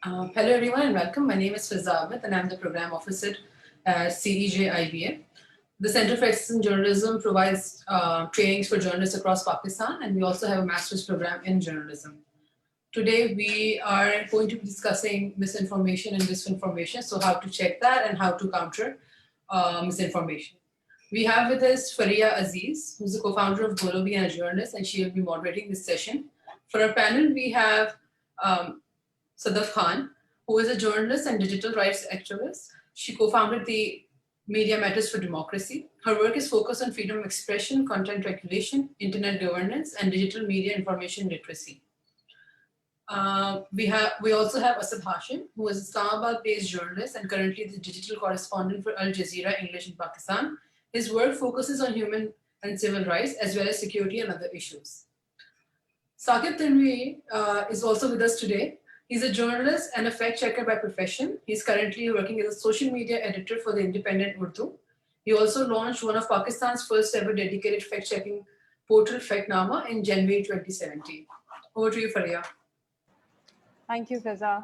Hello everyone and welcome. My name is Fiza Ahmed and I'm the Program Officer at CEJ IBA. The Center for Excellence in Journalism provides trainings for journalists across Pakistan, and we also have a master's program in journalism. Today we are going to be discussing misinformation and disinformation, so how to check that and how to counter misinformation. We have with us Faria Aziz, who's the co-founder of Golobi and a journalist, and she will be moderating this session. For our panel, we have Sadaf Khan, who is a journalist and digital rights activist. She co-founded the Media Matters for Democracy. Her work is focused on freedom of expression, content regulation, internet governance, and digital media information literacy. We also have Asad Hashim, who is an Islamabad-based journalist and currently the digital correspondent for Al Jazeera English in Pakistan. His work focuses on human and civil rights as well as security and other issues. Saqib Tanvi is also with us today. He's a journalist and a fact checker by profession. He's currently working as a social media editor for the Independent Urdu. He also launched one of Pakistan's first ever dedicated fact checking portal, Factnama, in January 2017. Over to you, Faria. Thank you, Fiza.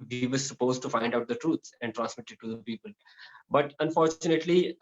we were supposed to find out the truth and transmit it to the people, but unfortunately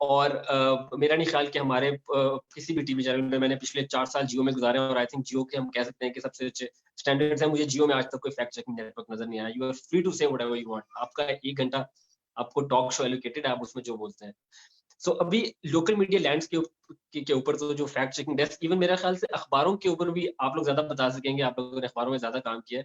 اور میرا نہیں خیال کہ ہمارے کسی بھی T V channel میں، میں نے پچھلے 4 سال جیو میں گزارے اور آئی تھنک جیو کے ہم کہہ سکتے ہیں کہ سب سے اچھے اسٹینڈرڈز ہیں. مجھے جیو میں آج تک کوئی فیکٹ چیکنگ نیٹ ورک نظر نہیں آیا. یو آر فری ٹو سے وٹ ایور یو وانٹ. آپ کا 1 گھنٹہ آپ کو ٹاک شو ایلوکیٹڈ ہے، آپ اس میں جو بولتے ہیں. سو ابھی لوکل میڈیا لینڈس کے اوپر تو جو فیکٹ چیکنگ ڈیسک، ایون میرا خیال سے اخباروں کے اوپر بھی آپ لوگ زیادہ بتا سکیں گے، آپ لوگوں نے اخباروں میں زیادہ کام کیا ہے،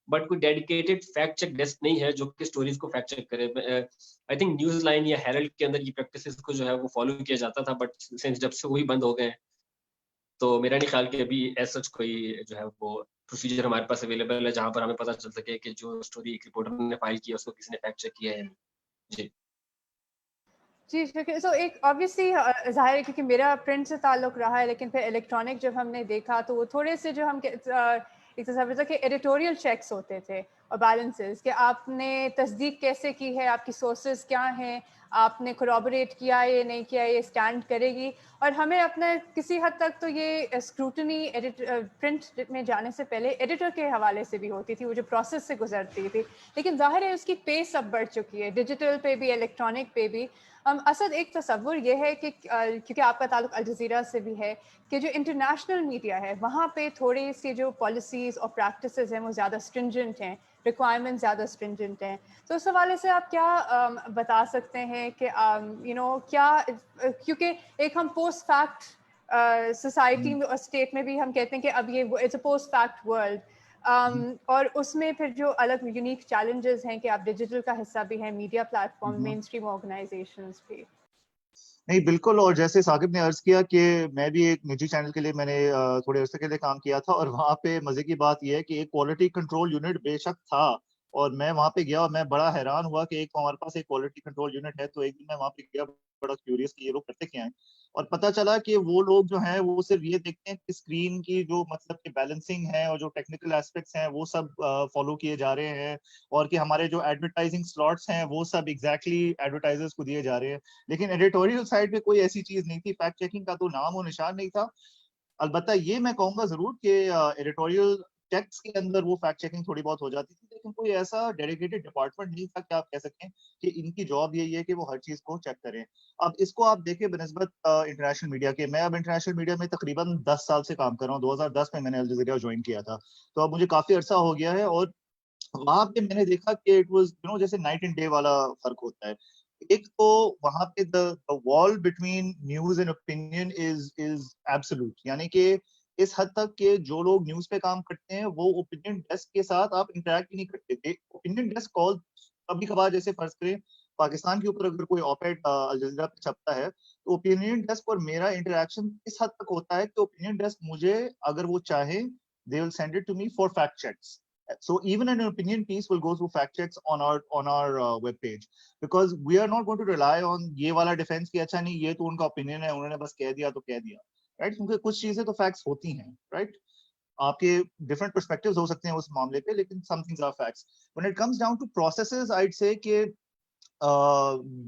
بٹ کوئی ڈیڈیکیٹڈ فیکٹ چیک ڈیسک نہیں ہے جو کہ اسٹوریز کو فیکٹ چیک کرے. آئی تھنک نیوز لائن یا ہیرلڈ کے اندر یہ پریکٹسز کو جو ہے وہ فالو کیا جاتا تھا، بٹ سنس جب سے وہی بند ہو گئے ہیں تو میرا نہیں خیال کہ ابھی ایز سچ کوئی جو ہے وہ پروسیجر ہمارے پاس اویلیبل ہے جہاں پر ہمیں پتہ چل سکے کہ جو اسٹوری ایک رپورٹر نے فائل کی ہے اس کو کسی نے فیکٹ چیک کیا ہے. جی جی شکریہ. سو ایک آبویسلی ظاہر ہے کیونکہ میرا پرنٹ سے تعلق رہا ہے، لیکن پھر الیکٹرانک جب ہم نے دیکھا تو وہ تھوڑے سے جو ہم ایک تصور تھا کہ ایڈیٹوریل چیکس ہوتے تھے اور بیلنسز، کہ آپ نے تصدیق کیسے کی ہے، آپ کی سورسز کیا ہیں، آپ نے corroborate کیا ہے یہ نہیں کیا ہے، یہ اسٹینڈ کرے گی. اور ہمیں اپنا کسی حد تک تو یہ اسکروٹنی پرنٹ میں جانے سے پہلے ایڈیٹر کے حوالے سے بھی ہوتی تھی، وہ جو پروسیس سے گزرتی تھی. لیکن ظاہر ہے اس کی پیس اب بڑھ چکی ہے، ڈیجیٹل پہ بھی الیکٹرانک پہ بھی. اسد ایک تصور یہ ہے کہ کیونکہ آپ کا تعلق الجزیرہ سے بھی ہے، کہ جو انٹرنیشنل میڈیا ہے وہاں پہ تھوڑی سی جو پالیسیز اور پریکٹسز ہیں وہ زیادہ اسٹرنجنٹ ہیں، ریکوائرمنٹ زیادہ اسٹرنجنٹ ہیں. تو اس حوالے سے آپ کیا بتا سکتے ہیں کہ کیا، کیونکہ ایک ہم پوسٹ فیکٹ سوسائٹی میں اور اسٹیٹ میں بھی ہم کہتے ہیں کہ اب یہ it's a post fact world, اور اس میں پھر جو الگ یونیک چیلنجز ہیں کہ آپ ڈیجیٹل کا حصہ بھی ہیں، میڈیا پلیٹ فارم، مین اسٹریم آرگنائزیشنز بھی. نہیں بالکل. اور جیسے ثاقب نے عرض کیا کہ میں بھی ایک نجی چینل کے لیے میں نے تھوڑے عرصے کے لیے کام کیا تھا، اور وہاں پہ مزے کی بات یہ ہے کہ ایک کوالٹی کنٹرول یونٹ بے شک تھا، اور میں وہاں پہ گیا اور میں بڑا حیران ہوا کہ ایک ہمارے پاس ایک کوالٹی کنٹرول یونٹ ہے. تو ایک دن میں وہاں پہ گیا بڑا کیوریس کہ یہ لوگ کرتے کیا ہیں، اور پتہ چلا کہ وہ لوگ جو ہیں وہ صرف یہ دیکھتے ہیں کہ اسکرین کی جو مطلب کہ بیلنسنگ ہے اور جو ٹیکنیکل ایسپیکٹس ہیں وہ سب فالو کیے جا رہے ہیں، اور کہ ہمارے جو ایڈورٹائزنگ سلاٹس ہیں وہ سب ایگزیکٹلی ایڈورٹائزرز کو دیے جا رہے ہیں. لیکن ایڈیٹوریل سائڈ پہ کوئی ایسی چیز نہیں تھی، فیکٹ چیکنگ کا تو نام و نشان نہیں تھا. البتہ یہ میں کہوں گا ضرور کہ ایڈیٹوریل ٹیکسٹ کے اندر وہ فیکٹ چیکنگ تھوڑی بہت ہو جاتی تھی، لیکن کوئی ایسا ڈیڈیکیٹڈ ڈپارٹمنٹ نہیں تھا کہ آپ کہہ سکیں کہ ان کی جاب یہی ہے کہ وہ ہر چیز کو چیک کریں. اب اس کو آپ دیکھیں بنسبت انٹرنیشنل میڈیا کے. میں اب انٹرنیشنل میڈیا میں تقریباً 10 سال سے کام کر رہا ہوں. 2010 میں نے الجزیرہ جوائن کیا تھا، تو اب مجھے کافی عرصہ ہو گیا ہے. اور وہاں پہ میں نے دیکھا کہ اٹ واز جیسے نائٹ اینڈ ڈے والا فرق ہوتا ہے. ایک تو وہاں پہ the wall between news and opinion is absolute، یعنی کہ اس حد تک کہ جو لوگ نیوز پہ کام کرتے ہیں وہ اوپینین ڈیسک کے ساتھ آپ انٹریکٹ نہیں کرتے تھے. اوپینین ڈیسک کال کبھی کبھار جیسے فرض کریں پاکستان کے اوپر اگر کوئی آپ ایڈ الجزیرہ پہ چھپتا ہے تو اوپینین ڈیسک اور میرا انٹریکشن اس حد تک ہوتا ہے کہ اوپینین ڈیسک مجھے اگر وہ چاہے they will send it to me for fact checks. So even an opinion piece will go through fact checks on our web page, because we are not going to rely on یہ والا defence کہ اچھا نہیں یہ تو ان کا opinion ہے انہوں نے بس کہہ دیا تو کہہ دیا، رائٹ. کیونکہ کچھ چیزیں تو فیکٹس ہوتی ہیں، رائٹ. آپ کے ڈفرنٹ پرسپیکٹیوز ہو سکتے ہیں اس معاملے پہ، لیکن some things are facts. when it comes down to processes I'd say کہ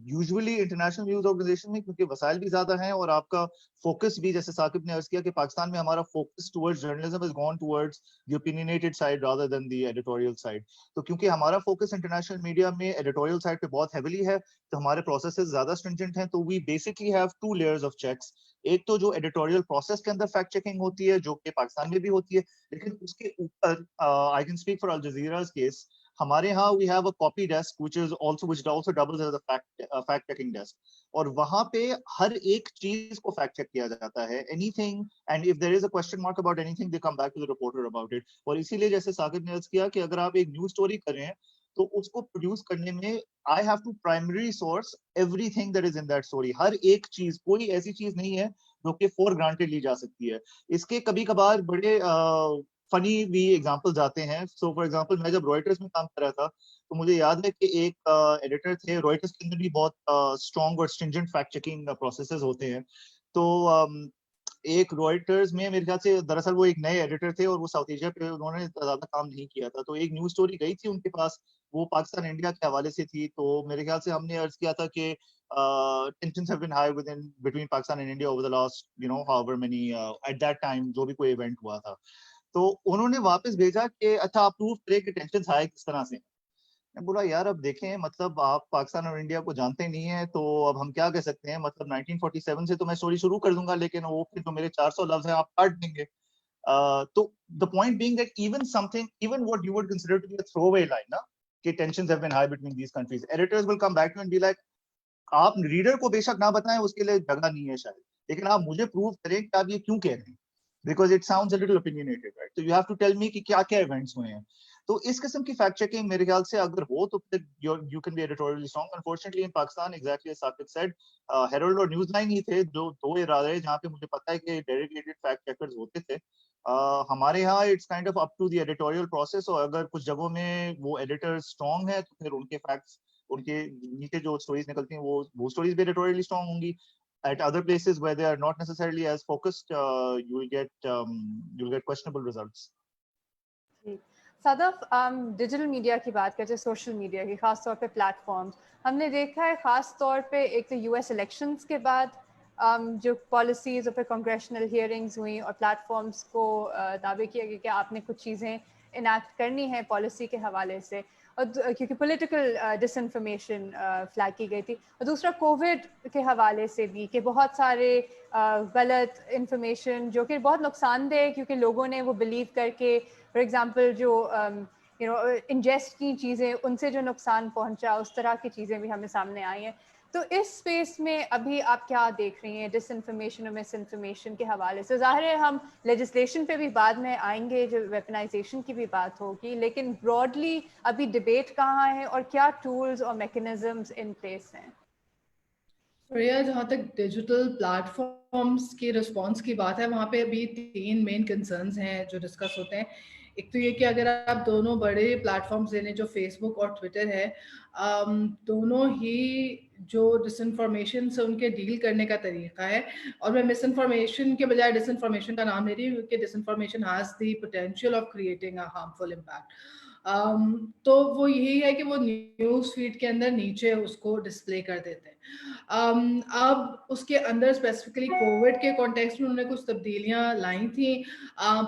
یوزلی انٹرنیشنل نیوز آرگنائزیشن میں کیونکہ وسائل بھی زیادہ ہیں اور آپ کا فوکس بھی، جیسے ثاقب نے عرض کیا کہ پاکستان میں ہمارا focus towards journalism has gone towards the opinionated side rather than the editorial side. تو کیونکہ ہمارا فوکس انٹرنیشنل میڈیا میں ایڈیٹوریل سائڈ پہ بہت ہیویلی ہے تو ہمارے پروسیسز زیادہ اسٹرنجنٹ ہیں. تو we basically have 2 layers of checks. ایک تو جو ایڈیٹوریل پروسیس کے اندر فیکٹ چیکنگ ہوتی ہے جو کہ پاکستان میں بھی ہوتی ہے، لیکن اس کے اوپر I can speak for Al Jazeera's case. ہمارے ہاں we have a copy desk which also doubles as a fact checking desk. اور وہاں پہ ہر ایک چیز کو فیکٹ چیک کیا جاتا ہے. anything and if there is a question mark about anything they come back to the reporter about it. اور اسی لیے جیسے ثاقب نے عرض کیا کہ اگر آپ ایک نیوز اسٹوری کر رہے ہیں تو اس کو پروڈیوس کرنے میں I have to primary source everything that is in that story. ہر ایک چیز، کوئی ایسی چیز نہیں ہے جو کہ فور گرانٹیڈ لی جا سکتی ہے. اس کے کبھی کبھار بڑے فنی بھی ایگزامپلز آتے ہیں. سو فار ایگزامپل میں جب رائٹرز میں کام کر رہا تھا تو مجھے یاد ہے کہ ایک ایڈیٹر تھے رائٹرز کے اندر بھی بہت اسٹرانگ اور اسٹرنجنٹ فیکٹ چیکنگ پروسیسز ہوتے ہیں. تو ایک رائٹرز میں میرے خیال سے دراصل وہ ایک نئے ایڈیٹر تھے اور وہ ساؤتھ ایشیا پہ انہوں نے زیادہ کام نہیں کیا تھا. تو ایک نیوز اسٹوری گئی تھی ان کے پاس، وہ پاکستان انڈیا کے حوالے سے تھی. تو میرے خیال سے ہم نے عرض کیا تھا کہ tensions have been high between Pakistan and India over the last however many at that time جو بھی کوئی ایونٹ ہوا تھا. تو انہوں نے واپس بھیجا کہ اچھا آپ پروف کریں کہ ٹینشنز ہائی کس طرح سے. میں بولا یار اب دیکھیں مطلب آپ پاکستان اور انڈیا کو جانتے نہیں ہیں تو اب ہم کیا کہہ سکتے ہیں, مطلب 1947 سے تو میں اسٹوری شروع کر دوں گا لیکن وہ پھر جو میرے 400 لفظ ہیں آپ کاٹ دیں گے. تو the point being that even what you would consider to be a throwaway line, na, کہ tensions have been high between these countries, editors will come back to you and be like, آپ reader کو بے شک نہ بتائیں, اس کے لیے جگہ نہیں ہے شاید, لیکن آپ مجھے پروو کریں کہ آپ یہ کیوں کہہ رہے ہیں, because it sounds a little opinionated, right? So you have to tell me کہ کیا کیا ایونٹس ہوئے ہیں. تو اس قسم کی فیکٹ چیکنگ میرے خیال سے اگر ہو تو پھر you can be editorially strong. Unfortunately in Pakistan, exactly as Saqib said, Herald اور نیوز لائن ہی تھے جو دو ادارے جہاں پہ مجھے پتا ہے کہ ڈیڈیکیٹڈ فیکٹ چیکرز ہوتے تھے. ہمارے یہاں it's kind of up to the editorial process, اور اگر کچھ جگہوں میں وہ ایڈیٹر اسٹرانگ ہے تو پھر ان کے فیکٹس, ان کے نیچے جو اسٹوریز نکلتی ہیں وہ اسٹوریز بھی ایڈیٹوریلی اسٹرانگ ہوں گی. At other places where they are not necessarily as focused, you'll get questionable results. Sadaf, digital media کی بات کرتے ہیں, سوشل میڈیا کی, خاص طور پہ پلیٹ فارمز. ہم نے دیکھا ہے خاص طور پہ ایک تو یو ایس الیکشنز کے بعد جو پالیسیز اور پھر کنگریشنل ہیئرنگز ہوئیں اور پلیٹ فارمز کو دعوے کیا گیا کہ آپ نے کچھ چیزیں انیکٹ کرنی ہے پالیسی کے حوالے سے, اور کیونکہ پولیٹیکل ڈس انفارمیشن فلیگ کی گئی تھی. اور دوسرا کووڈ کے حوالے سے بھی کہ بہت سارے غلط انفارمیشن جو کہ بہت نقصان دہ, کیونکہ لوگوں نے وہ بلیو کر کے فار ایگزامپل جو انجسٹ کی چیزیں ان سے جو نقصان پہنچا, اس طرح کی چیزیں بھی ہمیں سامنے آئی ہیں. تو اس اسپیس میں ابھی آپ کیا دیکھ رہی ہیں ڈس انفارمیشن اور مس انفارمیشن کے حوالے سے؟ ظاہر ہے ہم لیجسلیشن پہ بھی بعد میں آئیں گے, جو ویپنائزیشن کی بھی بات ہوگی, لیکن براڈلی ابھی ڈبیٹ کہاں ہے اور کیا ٹولز اور میکنزمز ان پلیس ہیں؟ جہاں تک ڈیجیٹل پلیٹ فارمس کی رسپانس کی بات ہے, وہاں پہ ابھی 3 مین کنسرنز ہیں جو ڈسکس ہوتے ہیں. ایک تو یہ کہ اگر آپ دونوں بڑے پلیٹ فارمز لیں جو فیس بک اور ٹویٹر ہے, دونوں ہی جو ڈس انفارمیشن سے ان کے ڈیل کرنے کا طریقہ ہے, اور میں مس انفارمیشن کے بجائے ڈس انفارمیشن کا نام لے رہی ہوں کہ disinformation has the potential of creating a harmful impact. تو وہ یہی ہے کہ وہ نیوز فیڈ کے اندر نیچے اس کو ڈسپلے کر دیتے ہیں. اب اس کے اندر اسپیسیفکلی کووڈ کے کانٹیکسٹ میں انہوں نے کچھ تبدیلیاں لائی تھیں.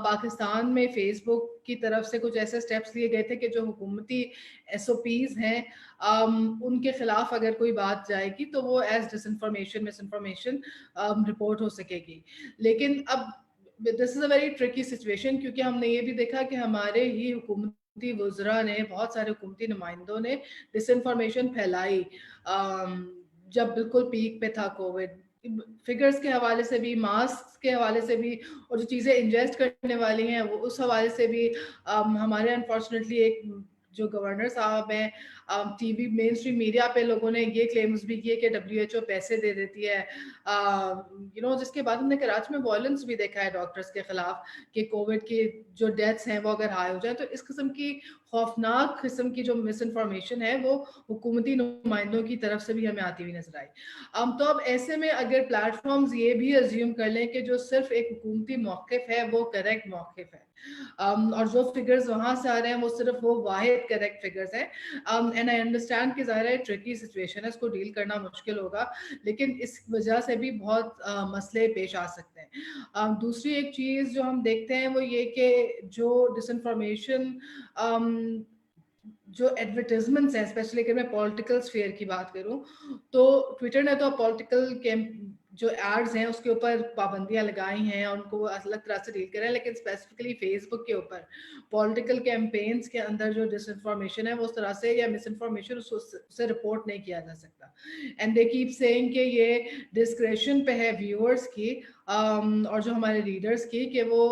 پاکستان میں فیس بک کی طرف سے کچھ ایسے اسٹیپس لیے گئے تھے کہ جو حکومتی ایس او پیز ہیں ان کے خلاف اگر کوئی بات جائے گی تو وہ ایز ڈس انفارمیشن مس انفارمیشن رپورٹ ہو سکے گی. لیکن اب دس از اے ویری ٹرکی سچویشن, کیونکہ ہم نے یہ بھی دیکھا کہ ہمارے ہی حکومتی وزراء نے, بہت سارے حکومتی نمائندوں نے ڈس انفارمیشن پھیلائی جب بالکل پیک پہ تھا کووڈ. فگرز کے حوالے سے بھی, ماسک کے حوالے سے بھی, اور جو چیزیں انجسٹ کرنے والی ہیں وہ اس حوالے سے بھی. ہمارے انفارچونیٹلی ایک جو گورنر صاحب ہیں, ٹی وی مین اسٹریم میڈیا پہ لوگوں نے یہ کلیمز بھی کیے کہ WHO پیسے دے دیتی ہے, جس کے بعد ہم نے کراچی میں وائلنس بھی دیکھا ہے ڈاکٹرز کے خلاف کہ کووڈ کی جو ڈیتھس ہیں وہ اگر ہائی ہو جائے. تو اس قسم کی خوفناک قسم کی جو مس انفارمیشن ہے وہ حکومتی نمائندوں کی طرف سے بھی ہمیں آتی ہوئی نظر آئی. تو اب ایسے میں اگر پلیٹ فارمز یہ بھی ازیوم کر لیں کہ جو صرف ایک حکومتی موقف ہے وہ کریکٹ موقف ہے, اور جو فگرز وہاں سے آ رہے ہیں وہ صرف وہ واحد کریکٹ فگرز ہیں, اینڈ آئی انڈرسٹینڈ کہ ظاہر ہے ٹرکی سچویشن ہے, اس کو ڈیل کرنا مشکل ہوگا, لیکن اس وجہ سے بھی بہت مسئلے پیش آ سکتے ہیں. دوسری ایک چیز جو ہم دیکھتے ہیں وہ یہ کہ جو ڈس انفارمیشن جو ایڈورٹیزمنٹس ہیں, اسپیشلی اگر میں پولیٹیکل اسفیئر کی بات کروں تو ٹویٹر نے تو پولیٹیکل جو ایڈز ہیں اس کے اوپر پابندیاں لگائی ہیں اور ان کو الگ طرح سے ڈیل کریں, لیکن اسپیسیفکلی فیس بک کے اوپر پولیٹیکل کیمپینز کے اندر جو ڈس انفارمیشن ہے وہ اس طرح سے یا مس انفارمیشن اسے رپورٹ نہیں کیا جا سکتا. اینڈ دے کیپ سیئنگ کہ یہ ڈسکریشن پہ ہے ویورز کی اور جو ہمارے ریڈرز کی کہ وہ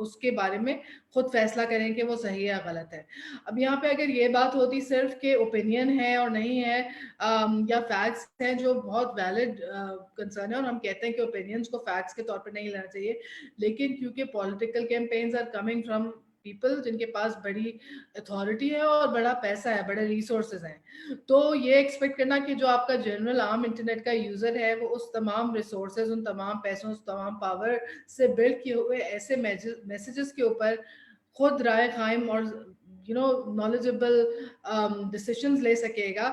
اس کے بارے میں خود فیصلہ کریں کہ وہ صحیح یا غلط ہے. اب یہاں پہ اگر یہ بات ہوتی صرف کہ اوپینین ہے اور نہیں ہے یا فیکٹس ہیں, جو بہت ویلڈ کنسرن ہے, اور ہم کہتے ہیں کہ اوپینینز کو فیکٹس کے طور پر نہیں لینا چاہیے, لیکن کیونکہ political campaigns are coming from people جن کے پاس بڑی اتھارٹی ہے اور بڑا پیسہ ہے, بڑے ریسورسز ہیں, تو یہ ایکسپیکٹ کرنا کہ جو آپ کا جنرل عام انٹرنیٹ کا یوزر ہے وہ اس تمام ریسورسز, ان تمام پیسوں, اس تمام پاور سے بلڈ کیے ہوئے ایسے میسیجز کے اوپر خود رائے قائم اور نالجبل ڈیسیشنز لے سکے گا,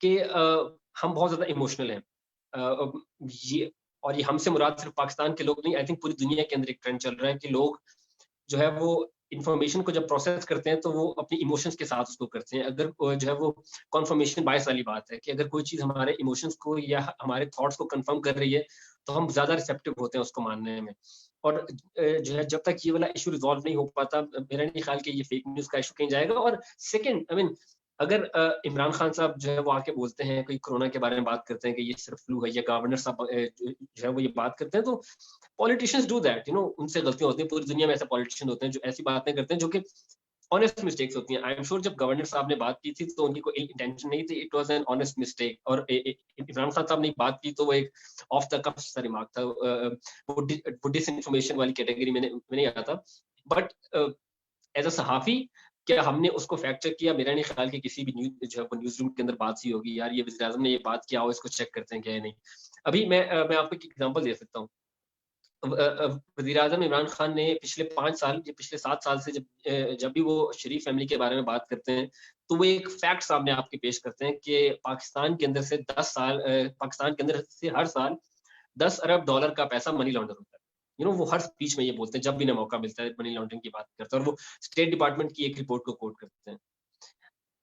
کہ ہم بہت زیادہ ایموشنل ہیں. یہ ہم سے مراد صرف پاکستان کے لوگ نہیں, آئی تھنک پوری دنیا کے اندر ایک ٹرینڈ چل رہا ہے کہ لوگ جو ہے وہ انفارمیشن کو جب پروسیس کرتے ہیں تو وہ اپنی ایموشنز کے ساتھ اس کو کرتے ہیں. اگر جو ہے وہ کنفرمیشن بائس والی بات ہے کہ اگر کوئی چیز ہمارے ایموشنز کو یا ہمارے تھاٹس کو کنفرم کر رہی ہے تو ہم زیادہ ریسیپٹیو ہوتے ہیں اس کو ماننے میں. اور جو ہے جب تک یہ والا ایشو ریزالو نہیں ہو پاتا, میرا نہیں خیال کہ یہ فیک نیوز کا ایشو کہیں جائے گا. اور سیکنڈ, آئی مین اگر عمران خان صاحب جو ہے وہ آ کے بولتے ہیں کوئی کورونا کے بارے میں بات کرتے ہیں کہ یہ صرف فلو ہے, یا گورنر صاحب جو ہے وہ یہ بات کرتے ہیں, تو پولیٹیشینز ڈو دیٹ, ان سے غلطیاں ہوتی ہیں. پوری دنیا میں ایسے پولیٹیشین ہوتے ہیں جو ایسی باتیں کرتے ہیں جو کہ آنےسٹ مسٹیکس ہوتی ہیں. آئی ایم شیور جب گورنر صاحب نے بات کی تھی تو ان کی کوئی انٹینشن نہیں تھی, it was an honest mistake. اور عمران خان صاحب نے بات کی تو وہ ایک آف دا کف سا ریمارک تھا, وہ ڈس انفارمیشن والی کیٹیگری میں نہیں آتا. بٹ ایز اے صحافی کیا ہم نے اس کو فیکٹ چیک کیا؟ میرا نہیں خیال کہ کسی بھی نیوز روم کے اندر بات سی ہوگی یار یہ وزیر اعظم نے یہ بات کیا ہو, اس کو چیک کرتے ہیں کیا ہے نہیں. ابھی میں آپ کو ایک ایگزامپل دے سکتا ہوں. وزیر اعظم عمران خان نے پچھلے 5 سال یا پچھلے 7 سال سے جب بھی وہ شریف فیملی کے بارے میں بات کرتے ہیں تو وہ ایک فیکٹ سامنے آپ کے پیش کرتے ہیں کہ پاکستان کے اندر سے پاکستان کے اندر سے ہر سال $10 ارب کا پیسہ منی لانڈر ہوتا ہے. وہ ہر اسپیچ میں یہ بولتے ہیں جب بھی انہیں موقع ملتا ہے, منی لانڈرنگ کی بات کرتے ہیں, اور وہ اسٹیٹ ڈپارٹمنٹ کی ایک رپورٹ کو کوٹ کرتے ہیں.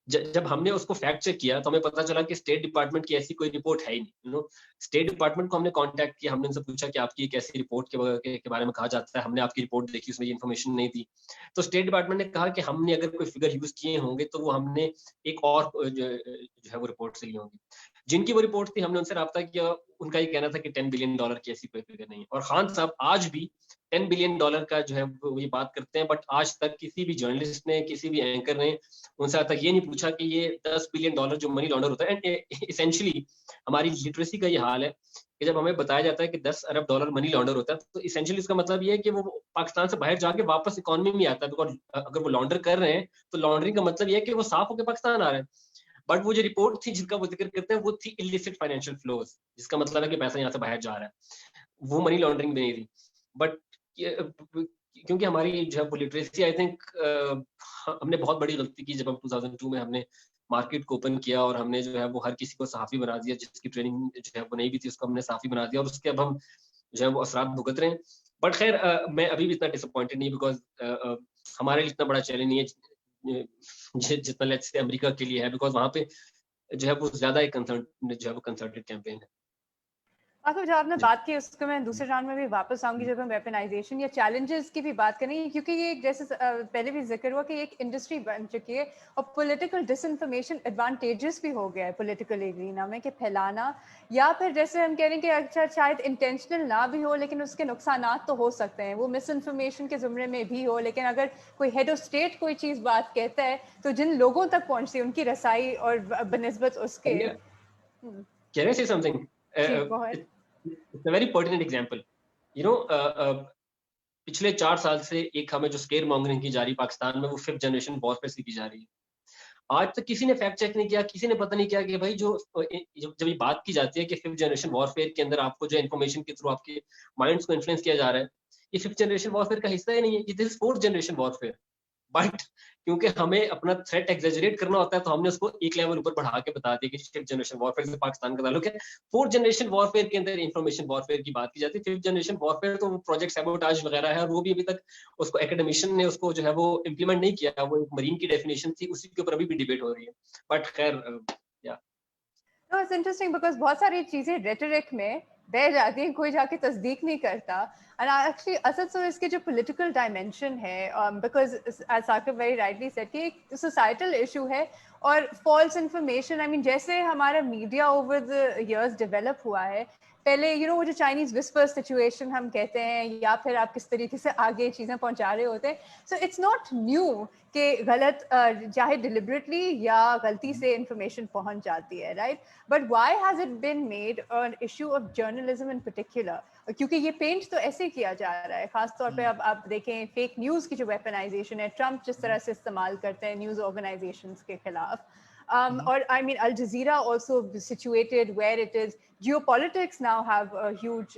جب ہم نے اس کو فیکٹ چیک کیا تو ہمیں پتا چلا کہ اسٹیٹ ڈپارٹمنٹ کی ایسی کوئی رپورٹ ہے ہی نہیں. اسٹیٹ ڈپارٹمنٹ کو ہم نے کانٹیکٹ کیا, ہم نے ان سے پوچھا کہ آپ کی ایک ایسی رپورٹ کے بارے میں کہا جاتا ہے, ہم نے آپ کی رپورٹ دیکھی, اس میں یہ انفارمیشن نہیں تھی. تو اسٹیٹ ڈپارٹمنٹ نے کہا کہ ہم نے اگر کوئی فگر یوز کیے ہوں گے تو وہ ہم نے ایک اور جو ہے وہ رپورٹ سے لی ہوں گی. جن کی وہ رپورٹ تھی ہم نے ان سے رابطہ کیا, ان کا یہ کہنا تھا کہ $10 بلین کی ایسی کوئی فگر نہیں ہے. اور خان صاحب آج بھی $10 بلین کا جو ہے وہ یہ بات کرتے ہیں, بٹ آج تک کسی بھی جرنلسٹ نے, کسی بھی اینکر نے ان سے آج تک یہ نہیں پوچھا کہ یہ $10 بلین جو منی لانڈر ہوتا ہے. اینڈ اسینشلی ہماری لٹریسی کا یہ حال ہے کہ جب ہمیں بتایا جاتا ہے کہ $10 ارب منی لانڈر ہوتا ہے تو اسینشلی اس کا مطلب یہ ہے کہ وہ پاکستان سے باہر جا کے واپس اکانومی میں آتا ہے. بیکاز اگر وہ لانڈر کر رہے ہیں تو لانڈرنگ کا مطلب یہ ہے کہ وہ صاف ہو کے پاکستان آ رہے ہیں. بٹ وہ جو رپورٹ تھی جس کا وہ ذکر کرتے ہیں وہ تھی illicit financial flows, جس کا مطلب ہے کہ پیسہ یہاں سے باہر جا رہا ہے, وہ منی لانڈرنگ بھی نہیں تھی. بٹ کیونکہ ہماری جو ہے وہ لٹریسی, آئی تھنک ہم نے بہت بڑی غلطی کی جب ہم 2002 میں ہم نے مارکیٹ کو اوپن کیا اور ہم نے جو ہے وہ ہر کسی کو صحافی بنا دیا, جس کی ٹریننگ جو ہے وہ نہیں بھی تھی اس کو ہم نے صحافی بنا دیا, اور اس کے اب ہم جو ہے وہ اثرات بھگت رہے ہیں. بٹ خیر میں ابھی بھی اتنا ڈس اپوائنٹڈ نہیں, بیکاز ہمارے لیے اتنا بڑا چیلنج نہیں ہے جتنا لیٹس سے امریکہ کے لیے ہے, بیکاز وہاں پہ جو ہے وہ زیادہ ایک جو ہے وہ کنسرٹڈ کیمپین ہے. جو آپ نے بات کی اس کو میں دوسرے راؤنڈ میں بھی واپس آؤں گی جب ہم ویپنائزیشن یا چیلنجز کی بھی بات کریں گے, کیونکہ یہ جیسے پہلے بھی ذکر ہوا کہ ایک انڈسٹری بن چکی ہے اور پولیٹیکل ڈس انفارمیشن ایڈوانٹیجز بھی ہو گیا ہے پولیٹیکل ایرینا میں کہ پھیلانا, یا پھر جیسے ہم کہہ رہے ہیں کہ اچھا شاید انٹینشنل نہ بھی ہو لیکن اس کے نقصانات تو ہو سکتے ہیں, وہ مس انفارمیشن کے زمرے میں بھی ہو, لیکن اگر کوئی ہیڈ آف اسٹیٹ کوئی چیز بات کہتا ہے تو جن لوگوں تک پہنچتی ہے ان کی رسائی اور بنسبت اس کے Can I say something? It's a very pertinent example. پچھلے 4 سال سے ایک ہمیں جو اسکیئر مانگرنگ کی جا رہی پاکستان میں وہ 5th جنریشن وارفیئر سے کی جا رہی ہے. آج تک کسی نے فیکٹ چیک نہیں کیا, کسی نے پتہ نہیں کیا کہ بھائی جب یہ بات کی جاتی ہے کہ 5th جنریشن وارفیئر کے اندر آپ کو جو انفارمیشن کے تھرو آپ کے مائنڈس کو انفلوئنس کیا جا رہا ہے, یہ 5th جنریشن وارفیئر کا حصہ ہی نہیں ہے, یہ 4th جنریشن وارفیئر. بٹ کیونکہ ہمیں اپنا تھریٹ ایگزیجریٹ کرنا ہوتا ہے تو ہم نے اس کو ایک لیول اوپر بڑھا کے بتا دیا کہ 5th جنریشن وارفیئر سے پاکستان کا تعلق ہے. 4th جنریشن وارفیئر کے اندر انفارمیشن وارفیئر کی بات کی جاتی ہے. 5th جنریشن وارفیئر تو وہ پروجیکٹ سیبوٹاج وغیرہ ہے, اور وہ بھی ابھی تک اس کو اکیڈمیشین نے اس کو جو ہے وہ امپلیمنٹ نہیں کیا, وہ ایک مرین کی ڈیفینیشن تھی, اسی کے اوپر ابھی بھی ڈیبیٹ ہو رہی ہے. بٹ خیر اٹس انٹرسٹنگ بیکاز بہت ساری چیزیں ریٹرک میں بہ جاتی ہیں, کوئی جا کے تصدیق نہیں کرتا. And actually اسد سو اس کے جو پولیٹیکل ڈائمینشن ہے, because as Saqib very rightly said کہ ایک سوسائٹل ایشو ہے, اور فالس انفارمیشن آئی مین جیسے ہمارا media over the years develop ہوا ہے, پہلے وہ جو چائنیز وسپر سچویشن ہم کہتے ہیں, یا پھر آپ کس طریقے سے آگے چیزیں پہنچا رہے ہوتے ہیں, سو اٹس ناٹ نیو کہ غلط چاہے ڈیلیبریٹلی یا غلطی سے انفارمیشن پہنچ جاتی ہے, right. But why has it been made an issue of journalism in particular, کیونکہ یہ پینٹ تو ایسے کیا جا رہا ہے, خاص طور پہ اب آپ دیکھیں فیک نیوز کی جو ویپنائزیشن ہے, ٹرمپ جس طرح سے استعمال کرتے ہیں نیوز آرگنائزیشنز کے خلاف. Or I mean, Al Jazeera also situated where it is. Geopolitics now have a huge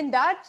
in that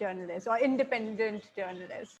journalist or independent journalist.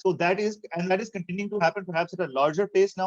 So that is continuing to happen perhaps at a larger pace now,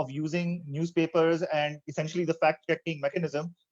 of using newspapers and essentially the fact checking mechanism,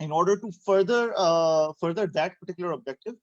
in order to further that particular objective,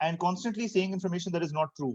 and constantly saying information that is not true.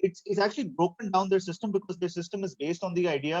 It's actually broken down their system because their system is based on the idea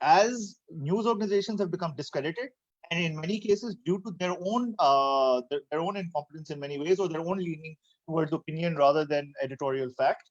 as news organizations have become discredited, and in many cases due to their own incompetence in many ways, or their own leaning towards opinion rather than editorial fact,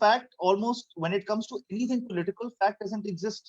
fact, almost when it comes to anything political, fact doesn't exist.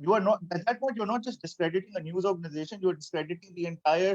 you are not at that point, you're not just discrediting a news organization, you're discrediting the entire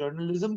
journalism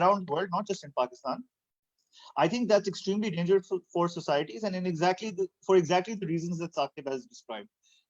around the world, not just in Pakistan. I think that's extremely dangerous for societies, and for exactly the reasons that Saqib has described.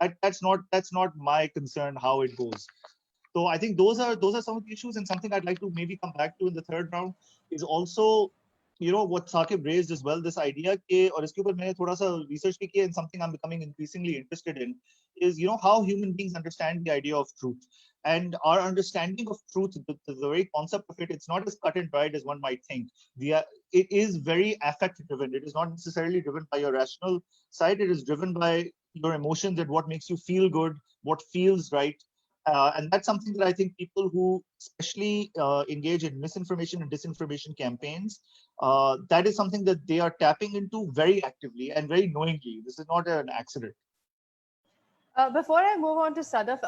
That's not my concern how it goes. So I think those are some of the issues, and something I'd like to maybe come back to in the third round is also what Saqib raised as well, this idea ke, aur iske upar maine thoda sa research bhi kiya, and something I'm becoming increasingly interested in is, how human beings understand the idea of truth. And our understanding of truth, the very concept of it, it's not as cut and dried as one might think. It is very affect driven. It is not necessarily driven by your rational side. It is driven by your emotions and what makes you feel good, what feels right. And that's something that I think people who especially engage in misinformation and disinformation campaigns, that is something that they are tapping into very actively and very knowingly. This is not an accident. Before I move on to Sadaf,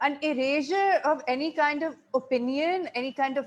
an erasure of any kind of opinion, any kind of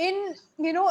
in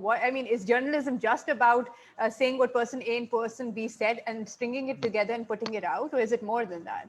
what I mean, is journalism just about saying what person A and person B said and stringing it together and putting it out, or is it more than that?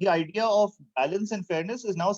the idea of balance and fairness is now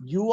You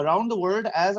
Around the world, as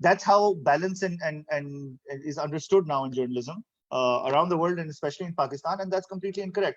that's how balance and is understood now in journalism around the world, and especially in Pakistan, and that's completely incorrect.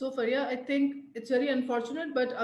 So Faria, I think it's very unfortunate, but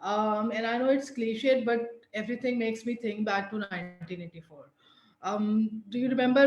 and I know it's cliched, but everything makes me think back to 1984. Do you remember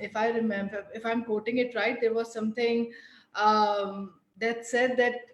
if I remember, if I'm quoting it right, there was something that said that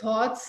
thoughts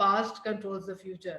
past controls the future.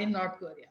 in North Korea.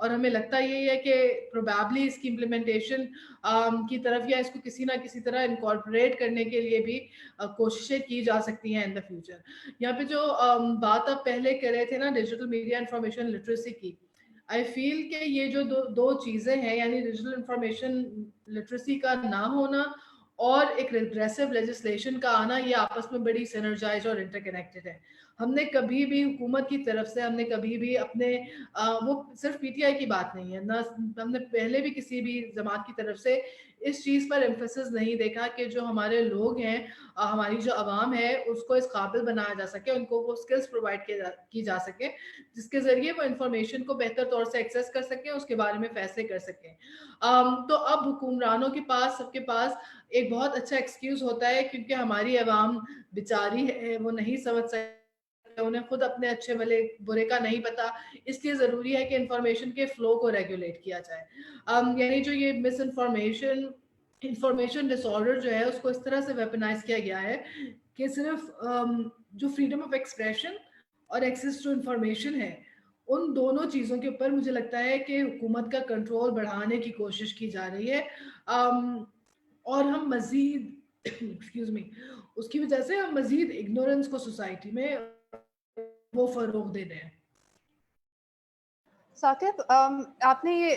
اور ہمیں لگتا یہی ہے کہ probably اس کی implementation کی طرف یا اس کو کسی نہ کسی طرح انکارپوریٹ کرنے کے لیے بھی کوششیں کی جا سکتی ہیں ان دا فیوچر. یہاں پہ جو بات آپ پہلے کر رہے تھے نا ڈیجیٹل میڈیا انفارمیشن لٹریسی کی, آئی فیل کہ یہ جو دو چیزیں ہیں یعنی ڈیجیٹل انفارمیشن لٹریسی کا نہ ہونا اور ایک ریگریسو لیجسلیشن کا آنا, یہ آپس میں بڑی سینرجائز اور انٹر کنیکٹڈ ہے. ہم نے کبھی بھی حکومت کی طرف سے ہم نے کبھی بھی اپنے وہ صرف پی ٹی آئی کی بات نہیں ہے, نہ ہم نے پہلے بھی کسی بھی جماعت کی طرف سے اس چیز پر ایمفیسس نہیں دیکھا کہ جو ہمارے لوگ ہیں, ہماری جو عوام ہے, اس کو اس قابل بنایا جا سکے, ان کو وہ اسکلز پرووائڈ کی جا سکے جس کے ذریعے وہ انفارمیشن کو بہتر طور سے ایکسیس کر سکیں, اس کے بارے میں فیصلے کر سکیں. تو اب حکمرانوں کے پاس سب کے پاس ایک بہت اچھا ایکسکیوز ہوتا ہے کیونکہ ہماری عوام بیچاری ہے, وہ نہیں سمجھ سکتے, انہیں خود اپنے اچھے بھلے برے کا نہیں پتا, اس لیے ضروری ہے کہ انفارمیشن کے فلو کو ریگولیٹ کیا جائے. یعنی جو یہ مس انفارمیشن ڈس آرڈر جو ہے اس کو اس طرح سے ویپنائز کیا گیا ہے کہ صرف جو فریڈم آف ایکسپریشن اور ایکسیس ٹو انفارمیشن ہے, ان دونوں چیزوں کے اوپر مجھے لگتا ہے کہ حکومت کا کنٹرول بڑھانے کی کوشش کی جا رہی ہے, اور ہم مزید ایکسکیوز می اس کی وجہ سے ہم مزید اگنورنس کو سوسائٹی میں وہ فروغ دے رہے ہیں. ثاقب, آپ نے یہ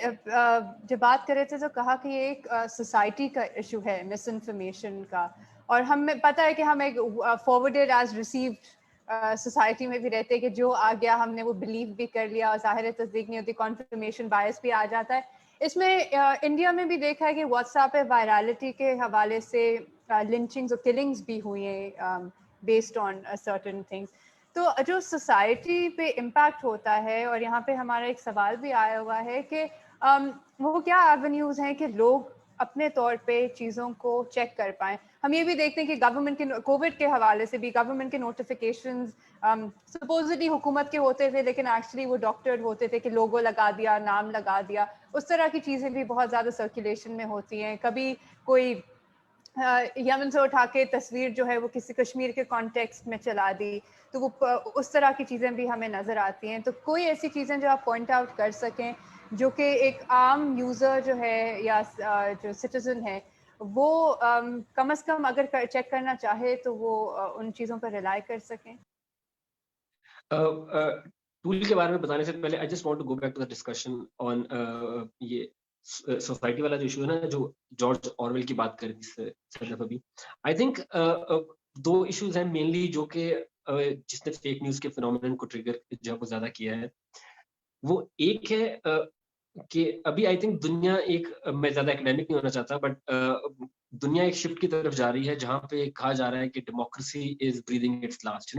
جب بات کر رہے تھے تو کہا کہ یہ ایک سوسائٹی کا ایشو ہے مس انفارمیشن کا, اور ہمیں پتہ ہے کہ ہم ایک فارورڈیڈ ایز ریسیوڈ سوسائٹی میں بھی رہتے ہیں کہ جو آ گیا ہم نے وہ بلیو بھی کر لیا, اور ظاہر تصدیق نہیں ہوتی, کنفرمیشن بائس بھی آ جاتا ہے. اس میں انڈیا میں بھی دیکھا ہے کہ واٹس ایپ پہ وائرالٹی کے حوالے سے لنچنگز اور کلنگز بھی ہوئی ہیں بیسڈ آن سرٹن تھنگس. تو جو سوسائٹی پہ امپیکٹ ہوتا ہے, اور یہاں پہ ہمارا ایک سوال بھی آیا ہوا ہے کہ وہ کیا ایونیوز ہیں کہ لوگ اپنے طور پہ چیزوں کو چیک کر پائیں. ہم یہ بھی دیکھتے ہیں کہ گورنمنٹ کے کووڈ کے حوالے سے بھی گورنمنٹ کے نوٹیفیکیشنز سپوزلی حکومت کے ہوتے تھے لیکن ایکچولی وہ ڈاکٹرڈ ہوتے تھے کہ لوگو لگا دیا, نام لگا دیا, اس طرح کی چیزیں بھی بہت زیادہ سرکولیشن میں ہوتی ہیں. کبھی کوئی یمن سے اٹھا کے تصویر جو ہے وہ کسی کشمیر کے کانٹیکسٹ میں چلا دی, تو وہ اس طرح کی چیزیں بھی ہمیں نظر آتی ہیں. تو کوئی ایسی چیزیں جو آپ پوائنٹ آؤٹ کر سکیں جو کہ ایک عام یوزر جو ہے یا جو سٹیزن ہے وہ کم از کم اگر چیک کرنا چاہے تو وہ ان چیزوں پر ریلائی کر سکیں. ٹول کے بارے میں بتانے سے پہلے I just want to go back to the discussion on یہ سوسائٹی والا جو ایشو ہے نا, جو جارج آرویل کی بات کر رہی تھی ابھی. آئی تھنک دو ایشوز ہیں مینلی جو کہ جس نے فیک نیوز کے فینومینن کو ٹریگر جو ہے وہ زیادہ کیا ہے. وہ ایک ہے کہ ابھی آئی تھنک دنیا ایک, میں زیادہ اکیڈیمک نہیں ہونا چاہتا, بٹ دنیا ایک شفٹ کی طرف جا رہی ہے جہاں پہ کہا جا رہا ہے کہ democracy is breathing its last.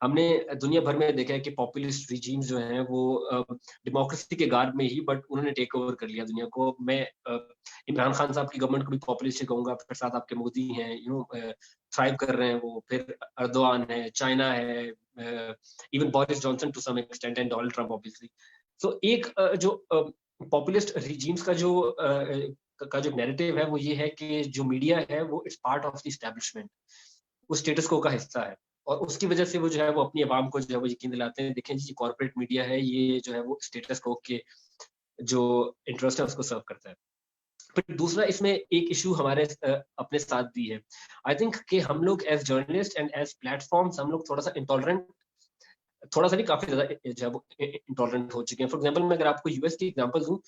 ہم نے دنیا بھر میں دیکھا ہے کہ پاپولسٹ ریجیمز جو ہیں وہ ڈیموکریسی کے گارڈ میں ہی, بٹ انہوں نے ٹیک اوور کر لیا دنیا کو. میں عمران خان صاحب کی گورنمنٹ کو بھی پاپولسٹ کہوں گا, پھر ساتھ آپ کے مودی ہیں تھرائیو کر رہے ہیں وہ, پھر اردوان ہے, چائنا ہے, even Boris Johnson to some extent and Donald Trump obviously. So ایک جو پاپولسٹ ریجیمز کا جو نیریٹو ہے وہ یہ ہے کہ جو میڈیا ہے وہ it's part of the establishment, وہ اسٹیٹس کو کا حصہ ہے, اور اس کی وجہ سے وہ جو ہے وہ اپنی عوام کو جو ہے وہ یقین دلاتے ہیں دیکھیں جی کارپوریٹ میڈیا ہے, یہ جو ہے وہ اسٹیٹس کو کے جو انٹرسٹ ہے اس کو سرو کرتا ہے. پھر دوسرا اس میں ایک ایشو ہمارے اپنے ساتھ بھی ہے. آئی تھنک کہ ہم لوگ as journalist and as platforms ہم لوگ تھوڑا سا انٹالرنٹ, تھوڑا سا نہیں کافی زیادہ جو ہے وہ انٹالرنٹ ہو چکے ہیں. فار ایگزامپل میں اگر آپ کو یو ایس کی ایگزامپل دوں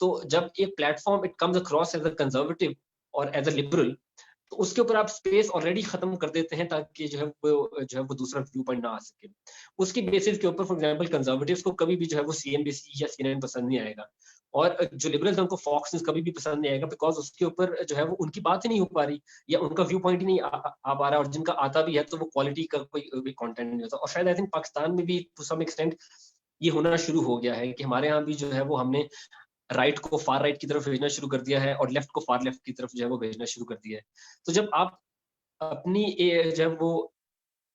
تو جب ایک plate form it comes across as a conservative اور ایز اے لبرل, تو اس کے اوپر آپ اسپیس آلریڈی ختم کر دیتے ہیں تاکہ جو ہے وہ دوسرا ویو پوائنٹ نہ آ سکے. اس کی بیسس کے اوپر فار ایگزامپل کنزرویٹوز کو کبھی بھی جو ہے وہ CNBC یا CNN پسند نہیں آئے گا, اور جو لبرلز ہیں ان کو فاکس نیوز کبھی بھی پسند نہیں آئے گا, بیکاز اس کے اوپر جو ہے وہ ان کی بات ہی نہیں ہو پا رہی یا ان کا ویو پوائنٹ ہی نہیں آ پا رہا, اور جن کا آتا بھی ہے تو وہ کوالٹی کا کوئی کانٹینٹ نہیں ہوتا. اور شاید آئی تھنک پاکستان میں بھی ٹو سم ایکسٹینٹ یہ ہونا شروع ہو گیا ہے کہ ہمارے یہاں بھی جو ہے وہ ہم نے رائٹ کو فار رائٹ کی طرف بھیجنا شروع کر دیا ہے اور لیفٹ کو فار لیفٹ کی طرف جو ہے وہ بھیجنا شروع کر دیا ہے. تو جب آپ اپنی جو ہے وہ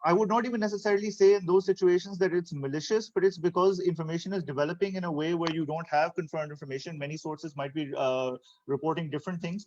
I would not even necessarily say in those situations that it's malicious, but it's because information is developing in a way where you don't have confirmed information. Many sources might be reporting different things.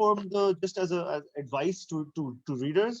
from the just as a advice to readers,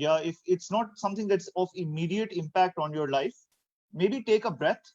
yeah, if it's not something that's of immediate impact on your life, maybe take a breath,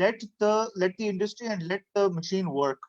let the industry and let the machine work.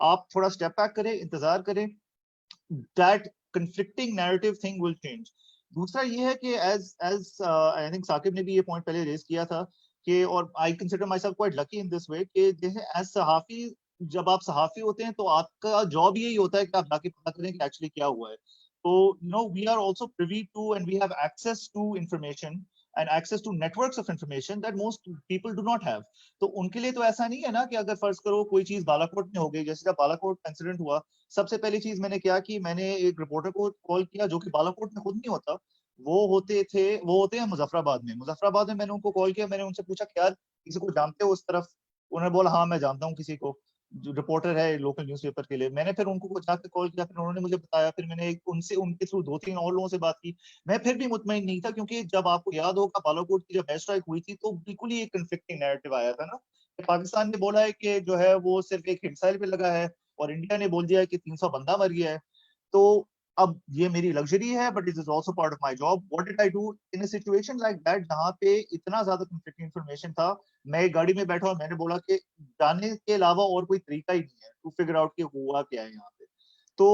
آپ تھوڑا step back کریں, انتظار کریں, that conflicting narrative thing will change. دوسرا یہ ہے کہ as I think Saqib نے بھی یہ پوائنٹ پہلے ریز کیا تھا کہ, اور I consider myself quite lucky in this way, کہ جیسے as صحافی, جب آپ صحافی ہوتے ہیں تو آپ کا جاب یہی ہوتا ہے کہ آپ جا کے پتہ کریں کہ ایکچولی کیا ہوا ہے. تو we are also privy to and we have access to information and access to networks of information that most people do not have. تو ان کے لیے تو ایسا نہیں ہے نا کہ اگر فرض کرو کوئی چیز بالا کوٹ میں ہو گئی, جیسے جب بالا کوٹ انسیڈنٹ ہوا, سب سے پہلی چیز میں نے کیا کہ میں نے ایک رپورٹر کو کال کیا جو کہ بالا کوٹ میں خود نہیں ہوتا, وہ ہوتے ہیں مظفر آباد میں. مظفر آباد میں نے ان کو کال کیا, میں نے ان سے پوچھا کہ یار کسی کو جانتے ہو اس طرف؟ انہوں نے بولا ہاں میں جانتا ہوں کسی کو جو رپورٹر ہے لوکل نیوز پیپر کے لیے. میں نے پھر ان کو جا کے کال کیا, پھر انہوں نے مجھے بتایا, پھر میں نے ان کے تھرو 2-3 اور لوگوں سے بات کی. میں پھر بھی مطمئن نہیں تھا, کیونکہ جب آپ کو یاد ہوگا بالا کوٹ کی جب ایئر اسٹرائک ہوئی تھی تو بالکل ہی ایک کنفلکٹنگ نیریٹو آیا تھا نا, کہ پاکستان نے بولا ہے کہ جو ہے وہ صرف ایک ہٹ پہ لگا ہے, اور انڈیا نے بول دیا ہے کہ 300 بندہ مر گیا ہے. تو اب یہ میری لگژری ہے, but it is also part of my job. What did I do in a situation like that جہاں پہ اتنا زیادہ کنفلکٹنگ انفارمیشن تھا؟ میں ایک گاڑی میں بیٹھا اور میں نے بولا کہ جانے کے علاوہ اور کوئی طریقہ ہی نہیں ہے ٹو فگر آؤٹ کہ ہوا کیا ہے یہاں پہ. تو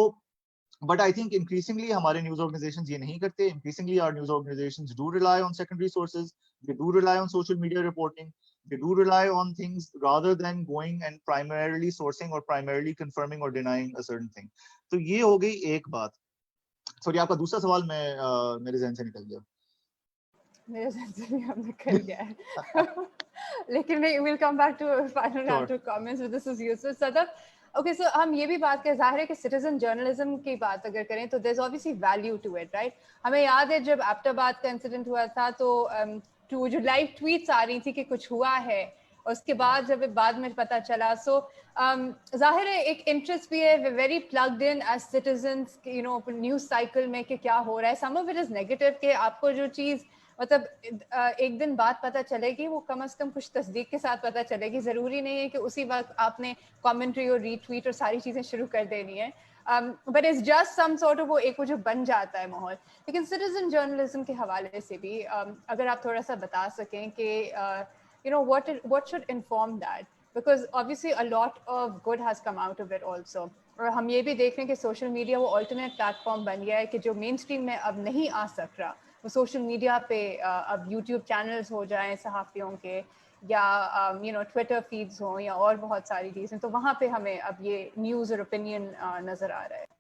بٹ آئی تھنک انکریزنگلی ہمارے نیوز آرگنائزیشنز یہ نہیں کرتے. Increasingly our news organizations do rely on secondary sources, they do rely on social media reporting, they do rely on things rather than going and primarily sourcing or primarily confirming or denying a certain thing. تو یہ ہو گئی ایک بات. Sorry, آپ کا دوسرا سوال میرے ذہن سے نکل گیا. میرے ذہن سے بھی ہم نکل گیا ہے لیکن we'll come back to final round of comments, but this is useful. Sadaf, okay, so ہم یہ بھی بات کریں, ظاہر ہے کہ سٹیزن جرنلزم کی بات اگر کریں تو there's obviously value to it, right? ہمیں یاد ہے جب ایبٹ آباد کا انسیڈنٹ ہوا تھا تو جو لائیو ٹویٹس آ رہی تھی کہ کچھ ہوا ہے, اور اس کے بعد جب بعد میں پتہ چلا, سو ظاہر ہے ایک انٹرسٹ بھی ہے, very plugged in as citizens news cycle میں کہ کیا ہو رہا ہے. سم آف اٹ از نیگیٹو کہ آپ کو جو چیز مطلب ایک دن بعد پتہ چلے گی, وہ کم از کم کچھ تصدیق کے ساتھ پتہ چلے گی. ضروری نہیں ہے کہ اسی وقت آپ نے کامنٹری اور ری ٹویٹ اور ساری چیزیں شروع کر دینی ہے, but it's just some sort of وہ ایک جو بن جاتا ہے ماحول. لیکن سٹیزن جرنلزم کے حوالے سے بھی اگر آپ تھوڑا سا بتا سکیں کہ what should inform that, because obviously a lot of good has come out of it also. اور ہم یہ بھی دیکھ رہے ہیں کہ سوشل میڈیا وہ الٹرنیٹ پلیٹ فارم بن گیا ہے کہ جو مین اسٹریم میں اب نہیں آ سک رہا, وہ سوشل میڈیا پہ اب یوٹیوب چینلز ہو جائیں صحافیوں کے, یا ٹویٹر فیڈز ہوں, یا اور بہت ساری چیزیں, تو وہاں پہ ہمیں اب یہ نیوز اور اوپینین نظر آ رہا ہے.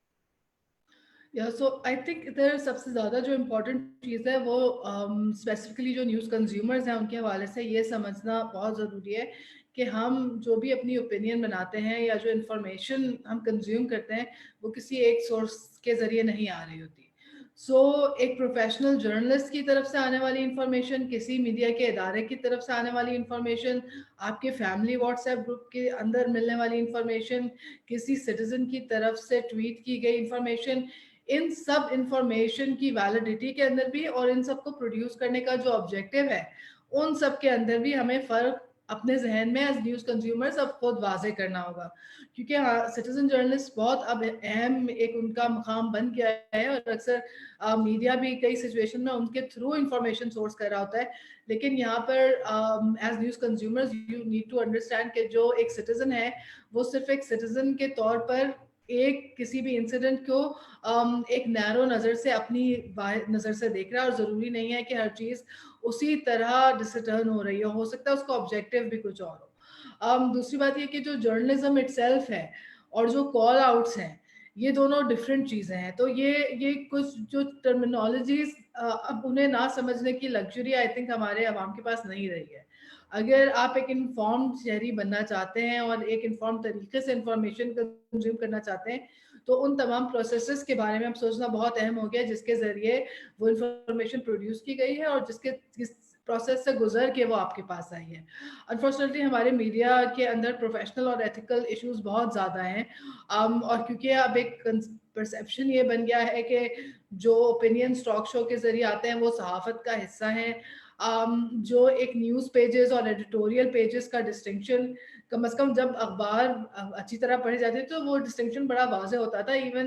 سو آئی تھنک ادھر سب سے زیادہ جو امپورٹنٹ چیز ہے وہ اسپیسیفکلی جو نیوز کنزیومرز ہیں ان کے حوالے سے یہ سمجھنا بہت ضروری ہے کہ ہم جو بھی اپنی اوپینین بناتے ہیں یا جو انفارمیشن ہم کنزیوم کرتے ہیں وہ کسی ایک سورس کے ذریعے نہیں آ رہی ہوتی. سو ایک پروفیشنل جرنلسٹ کی طرف سے آنے والی انفارمیشن, کسی میڈیا کے ادارے کی طرف سے آنے والی انفارمیشن, آپ کے فیملی واٹس ایپ گروپ کے اندر ملنے والی انفارمیشن, کسی سٹیزن کی طرف سے ٹویٹ کی گئی انفارمیشن, ان سب انفارمیشن کی ویلیڈیٹی کے اندر بھی اور ان سب کو پروڈیوس کرنے کا جو آبجیکٹیو ہے ان سب کے اندر بھی ہمیں فرق اپنے ذہن میں ایز نیوز کنزیومرز اب خود واضح کرنا ہوگا. کیونکہ سٹیزن جرنلسٹ بہت اب اہم ایک ان کا مقام بن گیا ہے, اور اکثر میڈیا بھی کئی سچویشن میں ان کے تھرو انفارمیشن سورس کر رہا ہوتا ہے. لیکن یہاں پر as news consumers you need to understand کہ جو ایک سٹیزن ہے وہ صرف ایک سٹیزن کے طور پر ایک کسی بھی انسیڈنٹ کو ایک نیرو نظر سے اپنی نظر سے دیکھ رہا ہے, اور ضروری نہیں ہے کہ ہر چیز اسی طرح ڈسٹرن ہو رہی ہو سکتا ہے اس کا آبجیکٹیو بھی کچھ اور ہو. دوسری بات یہ کہ جو جرنلزم اٹ سیلف ہے اور جو کال آؤٹس ہیں یہ دونوں ڈفرینٹ چیزیں ہیں. تو یہ کچھ جو ٹرمینالوجیز اب انہیں نہ سمجھنے کی لگژری آئی تھنک ہمارے عوام کے پاس نہیں رہی ہے. اگر آپ ایک انفارمڈ شہری بننا چاہتے ہیں اور ایک انفارم طریقے سے انفارمیشن کنزیوم کرنا چاہتے ہیں تو ان تمام پروسیسز کے بارے میں اب سوچنا بہت اہم ہو گیا جس کے ذریعے وہ انفارمیشن پروڈیوس کی گئی ہے اور جس پروسیس سے گزر کے وہ آپ کے پاس آئی ہے. انفارچونیٹلی ہمارے میڈیا کے اندر پروفیشنل اور ایتھیکل ایشوز بہت زیادہ ہیں, اور کیونکہ اب ایک پرسیپشن یہ بن گیا ہے کہ جو اوپینین ٹاک شو کے ذریعے آتے ہیں وہ صحافت کا حصہ ہیں. جو ایک نیوز پیجز اور ایڈیٹوریل پیجز کا ڈسٹنکشن کم از کم جب اخبار اچھی طرح پڑھی جاتی ہے تو وہ ڈسٹنکشن بڑا واضح ہوتا تھا. Even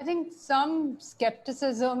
I think some skepticism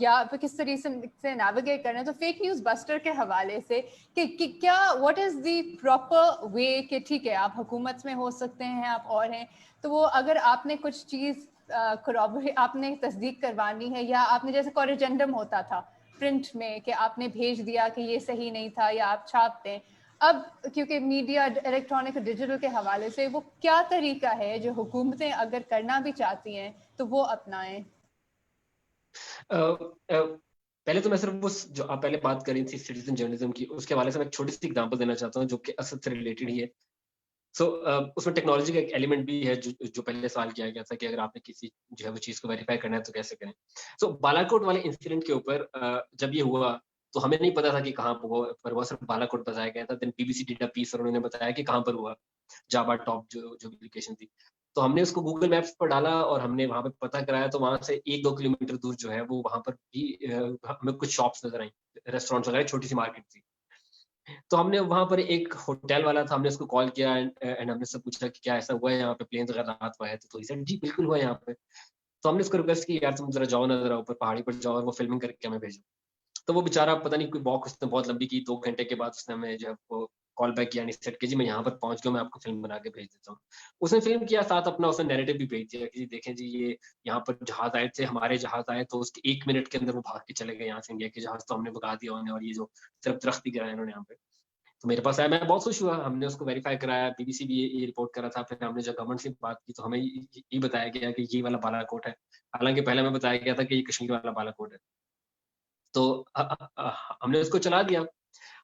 یا پھر کس طریقے سے نیویگیٹ کرنا ہے. تو فیک نیوز بسٹر کے حوالے سے کہ کیا what is the proper way کہ ٹھیک ہے آپ حکومت میں ہو سکتے ہیں آپ اور ہیں, تو وہ اگر آپ نے کچھ چیز آپ نے تصدیق کروانی ہے, یا آپ نے جیسے کوریجنڈم ہوتا تھا پرنٹ میں کہ آپ نے بھیج دیا کہ یہ صحیح نہیں تھا یا آپ چھاپ دیں, اب کیونکہ میڈیا الیکٹرانک ڈیجیٹل کے حوالے سے وہ کیا طریقہ ہے جو حکومتیں اگر کرنا بھی چاہتی ہیں تو وہ اپنائیں؟ پہلے تو میں صرف جو آپ پہلے بات کر رہی تھی سٹیزن جرنلزم کی, اس کے حوالے سے میں ایک چھوٹی سی ایگزامپل دینا چاہتا ہوں جو کہ اصل سے ریلیٹڈ ہی ہے. سو اس میں ٹیکنالوجی کا ایک ایلیمنٹ بھی ہے جو پہلے سوال کیا گیا تھا کہ اگر آپ نے کسی جو ہے وہ چیز کو ویریفائی کرنا ہے تو کیسے کریں. سو بالا کوٹ والے انسیڈنٹ کے اوپر جب یہ ہوا تو ہمیں نہیں پتا تھا کہ کہاں پر ہوا, صرف بالا کوٹ بتایا گیا تھا. دین بی بی سی ڈیٹا پیس اور انہوں نے بتایا کہ کہاں پر ہوا, جابا ٹاپ جو لوکیشن تھی. تو ہم نے اس کو گوگل میپس پر ڈالا اور ہم نے وہاں پہ پتہ کرایا, تو وہاں سے 1-2 کلومیٹر دور جو ہے وہ وہاں پر بھی ہمیں کچھ شاپس نظر آئیں, ریسٹورینٹس وغیرہ, چھوٹی سی مارکیٹ تھی. تو ہم نے وہاں پر ایک ہوٹل والا تھا, ہم نے اس کو کال کیا اینڈ ہم نے سب پوچھا کہ کیا ایسا ہوا ہے یہاں پہ, پلینز وغیرہ رات ہوا ہے؟ تو ہی سیڈ جی بالکل ہوا ہے یہاں پہ. تو ہم نے اس کو ریکویسٹ کی یار تم ذرا جاؤ نا, ذرا اوپر پہاڑی پر جاؤ اور وہ فلمنگ کر کے ہمیں بھیجو. تو وہ بیچارہ پتہ نہیں کوئی واک اس نے بہت لمبی کی, 2 گھنٹے کے بعد اس نے ہمیں جو ہے وہ کال بیک کیا, نہیں سیٹ کہ جی میں یہاں پر پہنچ گیا, میں آپ کو فلم بنا کے بھیج دیتا ہوں. اس نے فلم کیا, ساتھ اپنا اس نے نیریٹو بھی بھیج دیا کہ جی دیکھیں جی یہ یہاں پر جہاز آئے تھے, ہمارے جہاز آئے تو اس کے 1 منٹ کے اندر وہ بھاگ کے چلے گئے یہاں سے انڈیا کے جہاز, تو ہم نے بھگا دیا انہیں, اور یہ جو صرف درخت ہی گرائے انہوں نے یہاں پہ. تو میرے پاس آیا, میں بہت خوش ہوا, ہم نے اس کو ویریفائی کرایا, بی بی سی بھی یہ رپورٹ کرا تھا. پھر ہم نے جب گورنمنٹ سے بات کی تو ہمیں یہ بتایا گیا کہ یہ والا بالا کوٹ ہے, حالانکہ پہلے ہمیں بتایا گیا تھا کہ یہ کشمیر والا بالا کوٹ ہے. تو ہم نے اس کو چلا دیا.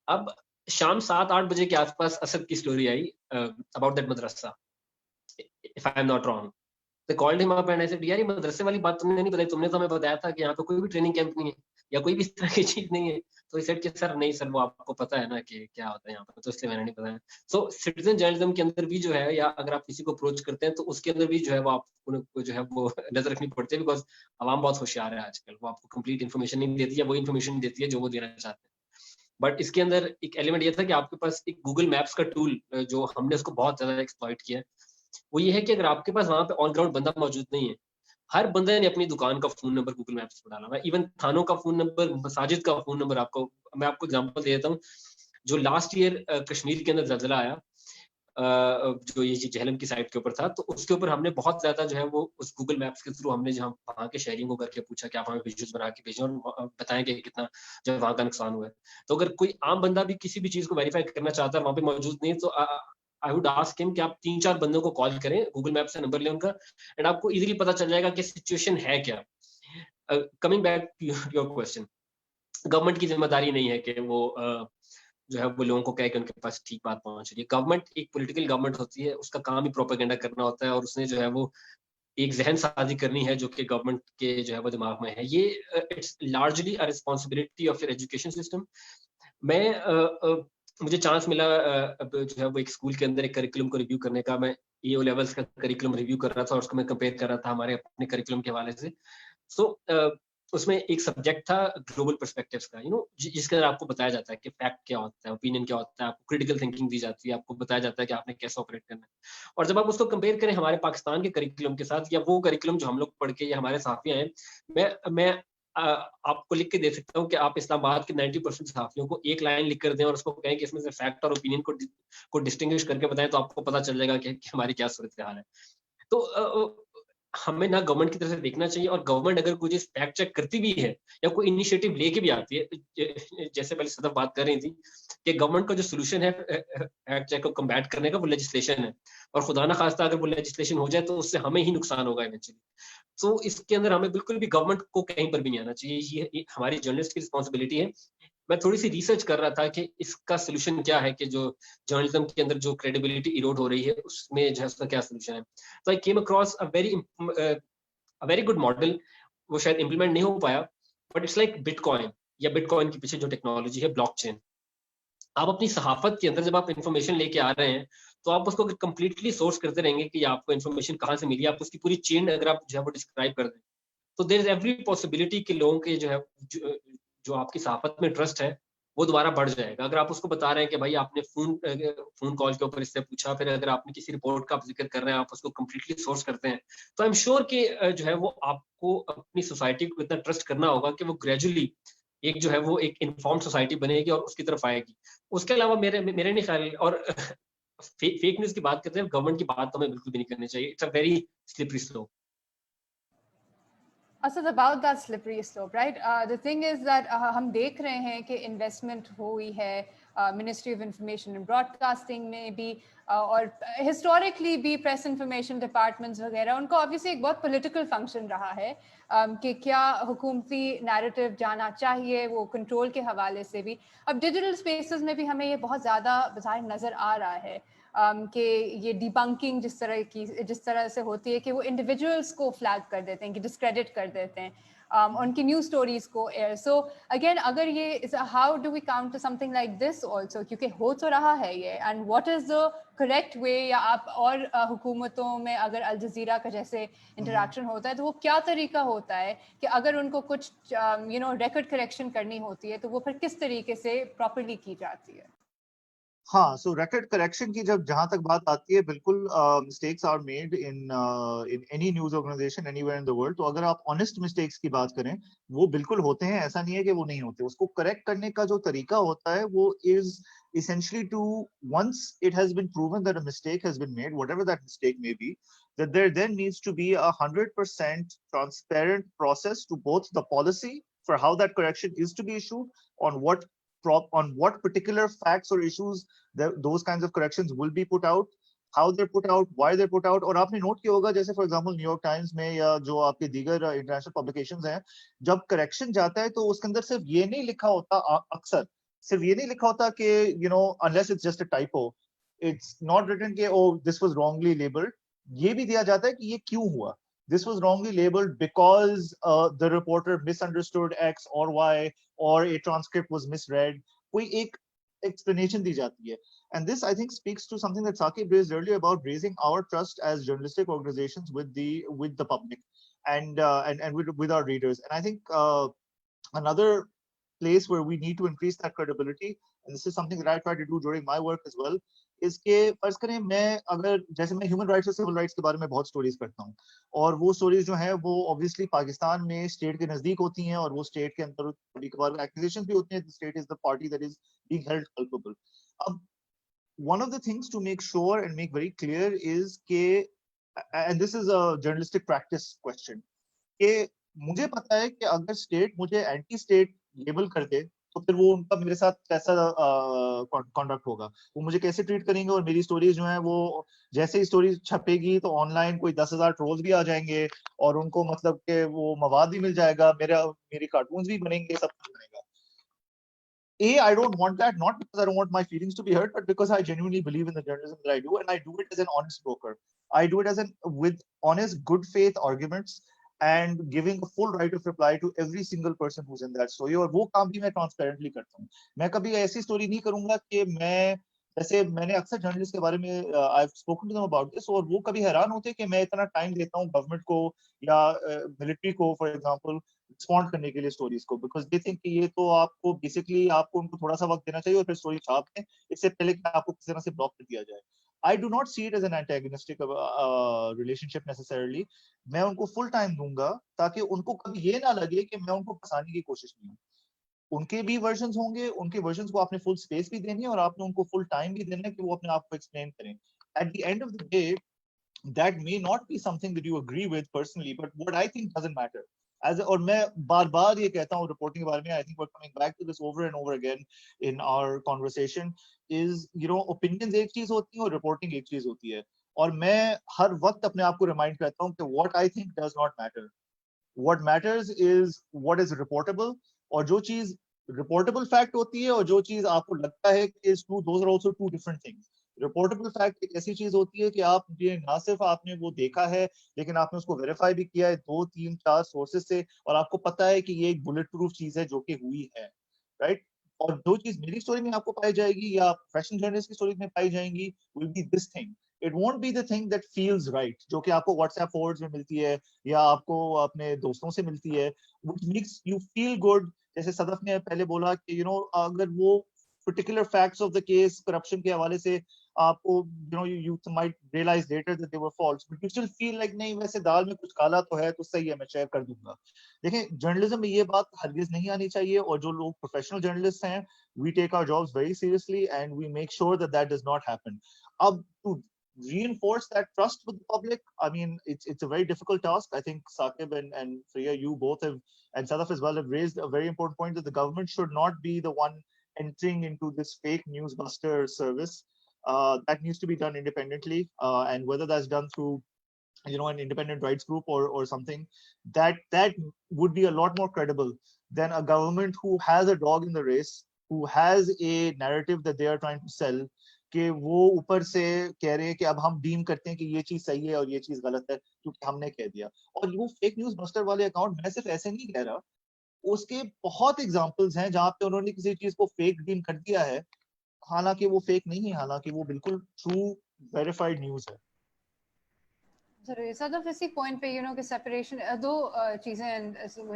اب شام 7-8 بجے کے آس پاس اسد کی سٹوری آئی اباؤٹ دیٹ مدرسہ, if I am not wrong. تو کالڈ ہم اپ اینڈ آئی سیڈ یار یہ مدرسے والی بات تم نے نہیں بتائی, تم نے تو ہمیں بتایا تھا کہ یہاں پہ کوئی بھی ٹریننگ کیمپ نہیں ہے یا کوئی بھی اس طرح کی چیز نہیں ہے. تو اس سیٹ کہ سر نہیں سر وہ آپ کو پتا ہے نا کہ کیا ہوتا ہے یہاں پر, تو اس لیے میں نے نہیں بتایا. سو سٹیزن جرنلزم کے اندر بھی جو ہے, یا اگر آپ کسی کو اپروچ کرتے ہیں تو اس کے اندر بھی جو ہے وہ آپ کو جو ہے وہ نظر رکھنی پڑتی ہے, بیکاز عوام بہت ہوشیار ہے آج کل, وہ آپ کو کمپلیٹ انفارمیشن نہیں دیتی, یا وہ انفارمیشن نہیں دیتی ہے جو وہ دینا چاہتے ہیں. بٹ اس کے اندر ایک ایلیمنٹ یہ تھا کہ آپ کے پاس ایک گوگل میپس کا ٹول, جو ہم نے اس کو بہت زیادہ ایکسپلائٹ کیا, وہ یہ ہے کہ اگر آپ کے پاس وہاں پہ آن گراؤنڈ بندہ موجود نہیں ہے, ہر بندے نے اپنی دکان کا فون نمبر گوگل میپس پہ ڈالا ہوا ہے, ایون تھانوں کا فون نمبر, مساجد کا فون نمبر. آپ کو میں آپ کو ایگزامپل دے دیتا ہوں, جو لاسٹ ایئر کشمیر کے اندر زلزلہ آیا, جو یہ جہلم کی سائٹ کے اوپر تھا, تو اس کے اوپر ہم نے بہت زیادہ جو ہے وہ اس گوگل میپس کے تھرو ہم نے جہاں وہاں کے شہریوں کو کر کے پوچھا کہ آپ ہمیں ویڈیوز بنا کے بھیجیں اور بتائیں کہ کتنا جو ہے وہاں کا نقصان ہوا ہے. تو اگر کوئی عام بندہ بھی کسی بھی چیز کو ویریفائی کرنا چاہتا ہے وہاں پہ موجود نہیں, تو I would ask him کہ آپ 3-4 بندوں کو کال کریں, گوگل میپ سے نمبر لیں ان کا, اینڈ آپ کو ایزیلی پتا چل جائے گا کہ سچویشن ہے کیا. Coming back to your question, government کی ذمہ داری نہیں ہے کہ وہ جو ہے وہ لوگوں کو کہے کہ ان کے پاس ٹھیک بات پہنچ رہی ہے. گورنمنٹ ایک پولیٹیکل گورنمنٹ ہوتی ہے, اس کا کام ہی پروپیگنڈا کرنا ہوتا ہے, اور اس نے جو ہے وہ ایک ذہن سازی کرنی ہے جو کہ گورنمنٹ کے جو ہے وہ دماغ میں ہے. یہ it's largely a responsibility of your education system. میں مجھے چانس ملا جو ہے وہ ایک اسکول کے اندر ایک کریکولم کو ریویو کرنے کا. میں ای او لیولس کا کریکولم ریویو کر رہا تھا اور اس کو میں کمپیئر کر رہا تھا ہمارے اپنے کریکولم کے حوالے سے. سو اس میں ایک سبجیکٹ تھا گلوبل پرسپیکٹیوز کا, جس کے اندر آپ کو بتایا جاتا ہے کہ فیکٹ کیا ہوتا ہے, اوپینین کیا ہوتا ہے, آپ کو کریٹیکل تھنکنگ دی جاتی ہے, آپ کو بتایا جاتا ہے کہ آپ نے کیسے آپریٹ کرنا ہے. اور جب آپ اس کو کمپیئر کریں ہمارے پاکستان کے کریکولم کے ساتھ, یا وہ کریکولم جو ہم لوگ پڑھ کے یا ہمارے صحافیاں ہیں, میں آپ کو لکھ کے دے سکتا ہوں کہ آپ اسلام آباد کے 90% صحافیوں کو ایک لائن لکھ کر دیں اور اس کو کہیں کہ اس میں سے فیکٹ اور اوپینین کو ڈسٹنگوش کر کے بتائیں, تو آپ کو پتا چل جائے گا کہ ہماری کیا صورتحال ہے. تو ہمیں نہ گورنمنٹ کی طرف سے دیکھنا چاہیے, اور گورنمنٹ اگر کوئی چیز فیکٹ چیک کرتی بھی ہے یا کوئی انیشیٹو لے کے بھی آتی ہے, جیسے پہلے صدف بات کر رہی تھی کہ گورنمنٹ کا جو سولوشن ہے فیکٹ چیک کو کمبیٹ کرنے کا وہ لیجسلیشن ہے, اور خدا نہ خواستہ اگر وہ لیجسلیشن ہو جائے تو اس سے ہمیں ہی نقصان ہوگا ایونچولی. تو اس کے اندر ہمیں بالکل بھی گورنمنٹ کو کہیں پر بھی نہیں آنا چاہیے, یہ ہماری جرنلسٹ کی رسپانسبلٹی ہے. میں تھوڑی سی ریسرچ کر رہا تھا کہ اس کا سولوشن کیا ہے, کہ جو جرنلزم کے اندر جو کریڈیبلٹی ایروڈ ہو رہی ہے اس میں جو ہے اس کا کیا سولوشن ہے. تو I came across very good model. وہ شاید امپلیمنٹ نہیں ہو پایا, but it's like bitcoin, یا بٹ کوائن کے پیچھے جو ٹیکنالوجی ہے بلاک چین. آپ اپنی صحافت کے اندر جب آپ انفارمیشن لے کے آ رہے ہیں تو آپ اس کو کمپلیٹلی سورس کرتے رہیں گے کہ آپ کو انفارمیشن کہاں سے ملی, آپ اس کی پوری چین اگر آپ جو ہے وہ ڈسکرائب کر دیں, تو دیر از ایوری پاسبلٹی کہ لوگوں کے جو ہے جو آپ کی صحافت میں ٹرسٹ ہے وہ دوبارہ بڑھ جائے گا. اگر آپ اس کو بتا رہے ہیں کہ بھائی آپ نے فون کال کے اوپر اس سے پوچھا, پھر اگر آپ نے کسی رپورٹ کا ذکر کر رہے ہیں, آپ اس کو کمپلیٹلی سورس کرتے ہیں, تو آئی ایم شیور کہ جو ہے وہ آپ کو اپنی سوسائٹی کو اتنا ٹرسٹ کرنا ہوگا کہ وہ گریجولی ایک جو ہے وہ ایک انفارمڈ سوسائٹی بنے گی اور اس کی طرف آئے گی. اس کے علاوہ میرے نہیں خیال, اور فیک نیوز کی بات کرتے ہیں, گورنمنٹ کی بات تو ہمیں بالکل بھی نہیں کرنی چاہیے. It's a very slippery slope. So it's about that slippery slope, right? The thing is that ہم دیکھ رہے ہیں کہ انویسٹمنٹ ہوئی ہے ministry of information and broadcasting میں بھی, اور ہسٹوریکلی بھی پریس انفارمیشن ڈپارٹمنٹس وغیرہ, ان کو آبویسلی ایک بہت پولیٹیکل فنکشن رہا ہے کہ کیا حکومتی نیریٹو جانا چاہیے, وہ کنٹرول کے حوالے سے بھی. اب ڈیجیٹل اسپیسز میں بھی ہمیں یہ بہت زیادہ بظاہر نظر آ رہا ہے کہ یہ ڈی بنکنگ جس طرح سے ہوتی ہے کہ وہ انڈیویجولس کو فلیگ کر دیتے ہیں, کہ ڈسکریڈٹ کر دیتے ہیں ان کی نیوز اسٹوریز کو ایئر. سو اگین اگر یہ how do we counter something like this also, کیونکہ ہو تو رہا ہے یہ, and what is the correct way, یا آپ اور حکومتوں میں اگر الجزیرہ کا جیسے انٹریکشن ہوتا ہے تو وہ کیا طریقہ ہوتا ہے کہ اگر ان کو کچھ ریکارڈ کریکشن کرنی ہوتی ہے تو وہ پھر کس طریقے سے پراپرلی کی جاتی ہے؟ ہاں, سو ریکارڈ کریکشن کی جہاں تک بات آتی ہے, بالکل mistakes are made in any news organization anywhere in the world. تو اگر آپ آنےسٹ مسٹیکس کی بات کریں, وہ بالکل ہوتے ہیں, ایسا نہیں ہے کہ وہ نہیں ہوتے. اس کو کریکٹ کرنے کا جو طریقہ ہوتا ہے وہ از essentially to, once it has been proven that a mistake has been made, whatever that mistake may be, that there then needs to be 100% transparent process to both the policy for how that correction is to be issued, on what particular facts or issues those kinds of corrections will be put out, how they're put out, why they're put out. اور آپ نے note کیا ہوگا جیسے for example new York Times میں یا جو آپ کے دیگر انٹرنیشنل پبلیکیشنز ہیں, جب کریکشن جاتا ہے تو اس کے اندر صرف یہ نہیں لکھا ہوتا, اکثر صرف یہ نہیں لکھا ہوتا کہ unless it's just a typo, it's not written کہ oh this was wrongly labeled. یہ بھی دیا جاتا ہے کہ یہ کیوں ہوا. This was wrongly labeled because the reporter misunderstood X or Y, or a transcript was misread. کوئی ایک explanation دی جاتی ہے. And this I think speaks to something that Saqib raised earlier about raising our trust as journalistic organizations with the public and with our readers. And I think another place where we need to increase that credibility, and this is something that I try to do during my work as well, is کہ فرض کریں میں اگر جیسے میں human rights اور civil rights کے بارے میں بہت سٹوریز کرتا ہوں, اور وہ سٹوریز جو ہیں وہ obviously پاکستان میں اسٹیٹ کے نزدیک ہوتی ہیں, اور وہ اسٹیٹ کے اندر کبھی کبھار ایکوزیشنز بھی ہوتی ہیں, the state is the party that is being held culpable. اب one of the things to make sure and make very clear is کہ, and this is a journalistic practice question, کہ مجھے پتا ہے کہ اگر اسٹیٹ مجھے اینٹی اسٹیٹ لیبل کر دے تو پھر وہ ان کا میرے ساتھ کیسا کانڈکٹ ہوگا, وہ مجھے کیسے ٹریٹ کریں گے. اور میری سٹوریز جو ہیں وہ جیسے ہی سٹوری چھپے گی تو آن لائن کوئی 10,000 ٹرولز بھی آ جائیں گے, اور ان کو مطلب کہ وہ مواد بھی مل جائے گا, میری کارٹونز بھی بنیں گے, سب کچھ بنے گا. I don't want that, not because I don't want my feelings to be hurt, but because I genuinely believe in the journalism that I do, and I do it as an honest broker. I do it with honest, good faith arguments, and giving a full right of reply to every single person who's in that story. اور وہ کام بھی میں transparently کرتا ہوں. میں کبھی ایسی story نہیں کروں گا کہ جیسے میں نے اکثر جرنلسٹ کے بارے میں I've spoken to them about this, اور وہ کبھی حیران ہوتے کہ میں اتنا ٹائم دیتا ہوں گورنمنٹ کو یا ملٹری کو فار ایگزامپل رسپونڈ کرنے کے لیے اسٹوریز کو, بیکاز دے تھنک کہ یہ تو آپ کو بیسکلی آپ کو ان کو تھوڑا سا وقت دینا چاہیے اور پھر اسٹوری چھاپ دیں, اس سے پہلے کہ آپ کو کسی طرح سے بلاک کر دیا جائے. I do not see it as an antagonistic relationship necessarily. میں ان کو فل ٹائم دوں گا تاکہ ان کو کبھی یہ نہ لگے کہ میں ان کو پھنسانے کی کوشش نہیں ہوں. ان کے بھی ورژنز ہوں گے, ان کے ورژنز کو آپ نے فل اسپیس بھی دینی ہے, اور آپ نے ان کو فل ٹائم بھی دینا ہے کہ وہ اپنے آپ کو ایکسپلین کریں. At the end of the day, that may not be something that you agree with personally, but what I think doesn't matter. اور میں بار بار یہ کہتا ہوں رپورٹنگ کے بارے میں, I think we're coming back to this over and over again in our conversation, is opinions ایک چیز ہوتی ہے اور رپورٹنگ ایک چیز ہوتی ہے. اور میں ہر وقت اپنے آپ کو ریمائنڈ کرتا ہوں کہ what I think does not matter. What matters is what is reportable, اور جو چیز reportable fact ہوتی ہے اور جو چیز آپ کو لگتا ہے کہ is true, those are also two different things. Reportable fact ایک ایسی چیز ہوتی ہے کہ آپ یہ نہ صرف آپ نے وہ دیکھا ہے لیکن آپ نے اس کو ویریفائی بھی کیا ہے 2, 3, 4 سورسز سے, اور آپ کو پتا ہے کہ یہ ایک بلٹ پروف چیز ہے جو کہ ہوئی ہے, رائٹ. اور جو چیز میری اسٹوری میں آپ کو پائی جائے گی یا پروفیشنل جرنلسٹ کی اسٹوری میں پائی جائیں گی will be this thing. It won't be the thing that feels right, جو کہ آپ کو واٹس ایپ فارورڈز میں ملتی ہے یا آپ کو اپنے دوستوں سے ملتی ہے, which makes you feel good. جیسے صدف نے پہلے بولا کہ اگر وہ particular facts of the case corruption کے حوالے سے آپ کو you might realize later that they were false, but you still feel like نہیں ویسے دال میں کچھ کالا تو ہے تو صحیح ہے میں شیئر کر دوں گا. دیکھیں جرنلزم میں یہ بات ہرگز نہیں آنی چاہیے, اور جو لوگ پروفیشنل جرنلسٹ ہیں we take our jobs very seriously and we make sure that that does not happen. اب to reinforce that trust with the public, I mean it's a very difficult task. I think Saqib and Priya, you both have, and Sadaf as well, have raised a very important point that the government should not be the one entering into this fake news buster service. That needs to be done independently, and whether that's done through an independent rights group or something, that would be a lot more credible than a government who has a dog in the race, who has a narrative that they are trying to sell, کہ وہ اوپر سے کہہ رہے ہیں کہ اب ہم ڈیم کرتے ہیں کہ یہ چیز صحیح ہے اور یہ چیز غلط ہے کیونکہ ہم نے کہہ دیا. اور وہ فیک نیوز بسٹر والے اکاؤنٹ میں صرف ایسے نہیں کہہ رہا, اس کے بہت ایگزامپلز ہیں جہاں پہ انہوں نے کسی چیز کو فیک ڈیم کر دیا ہے حالانکہ وہ فیک نہیں ہے, حالانکہ وہ بالکل ٹرو ویریفائڈ نیوز ہے. Sorry, sort of اسی point پہ کہ separation دو چیزیں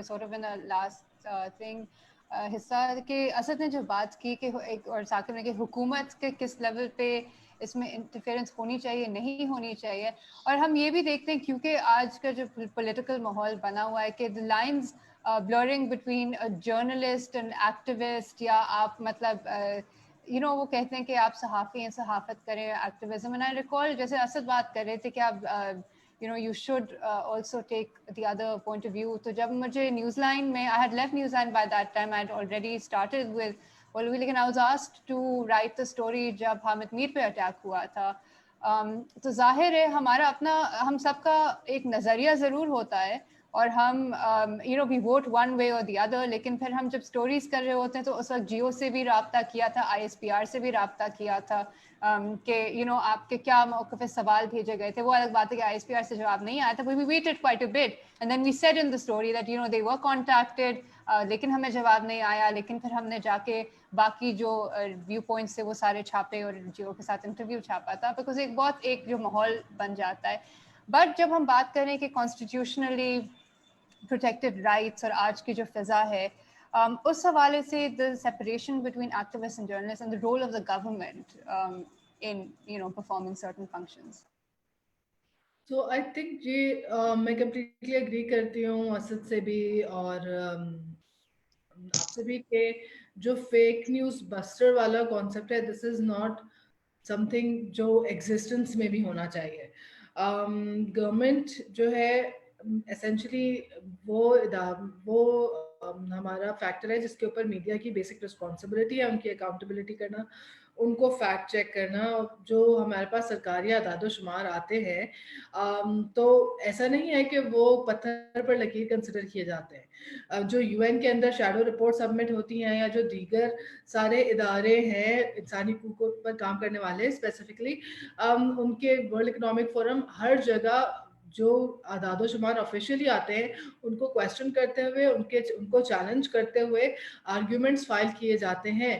sort of in the last thing حصہ کہ اسد نے جو بات کی کہ اور ثاقب نے کہ حکومت کے کس لیول پہ اس میں انٹرفیئرنس ہونی چاہیے نہیں ہونی چاہیے, اور ہم یہ بھی دیکھتے ہیں کیونکہ آج کا جو پولیٹیکل ماحول بنا ہوا ہے کہ the lines blurring between a journalist and activist, یا آپ مطلب وہ کہتے ہیں کہ آپ صحافی ہیں صحافت کریں ایکٹیویزم, and I recall جیسے اسد بات کر رہے تھے کہ آپ you should also take the other point of view. تو جب مجھے نیوز لائن میں I had left news line by that time, I had already started with لیکن I was asked to write the story جب حامد میر پہ attack ہوا تھا. تو ظاہر ہے ہمارا اپنا ہم سب کا ایک نظریہ ضرور ہوتا ہے اور ہم we vote one way or the other, لیکن پھر ہم جب سٹوریز کر رہے ہوتے ہیں تو اس وقت جیو سے بھی رابطہ کیا تھا, ISPR سے بھی رابطہ کیا تھا کہ آپ کے کیا موقف سوال بھیجے گئے تھے. وہ الگ بات ہے کہ ISPR سے جواب نہیں آیا تھا, we waited quite a bit and then we said in the story that they were contacted, لیکن ہمیں جواب نہیں آیا. لیکن پھر ہم نے جا کے باقی جو ویو پوائنٹس تھے وہ سارے چھاپے اور جیو کے ساتھ انٹرویو چھاپا تھا, بیکاز ایک بہت ایک جو ماحول بن جاتا ہے. بٹ جب ہم بات کریں کہ کانسٹیٹیوشنلی protected rights اور آج کی جو فضا ہے اس حوالے سے the separation between activists and journalists and the role of the government in performing certain functions. So I think یہ میں completely agree کرتی ہوں اسد سے بھی اور آپ سے بھی کہ جو فیک نیوز بسٹر والا کانسیپٹ ہے this is not something جو ایگزسٹنس میں بھی ہونا چاہیے. گورنمنٹ جو ہے essentially وہ ہمارا فیکٹر ہے جس کے اوپر میڈیا کی بیسک رسپانسبلٹی ہے ان کی اکاؤنٹیبلٹی کرنا, ان کو فیکٹ چیک کرنا. جو ہمارے پاس سرکاری اعداد و شمار آتے ہیں تو ایسا نہیں ہے کہ وہ پتھر پر لکیر کنسیڈر کیے جاتے ہیں. جو UN کے اندر شیڈو رپورٹ سبمٹ ہوتی ہیں یا جو دیگر سارے ادارے ہیں انسانی حقوقوں پر کام کرنے والے اسپیسیفکلی ان کے ورلڈ اکنامک فورم ہر جگہ جو اعداد و شمار آفیشیلی آتے ہیں ان کو کویسچن کرتے ہوئے ان کو چیلنج کرتے ہوئے آرگیومنٹس فائل کیے جاتے ہیں.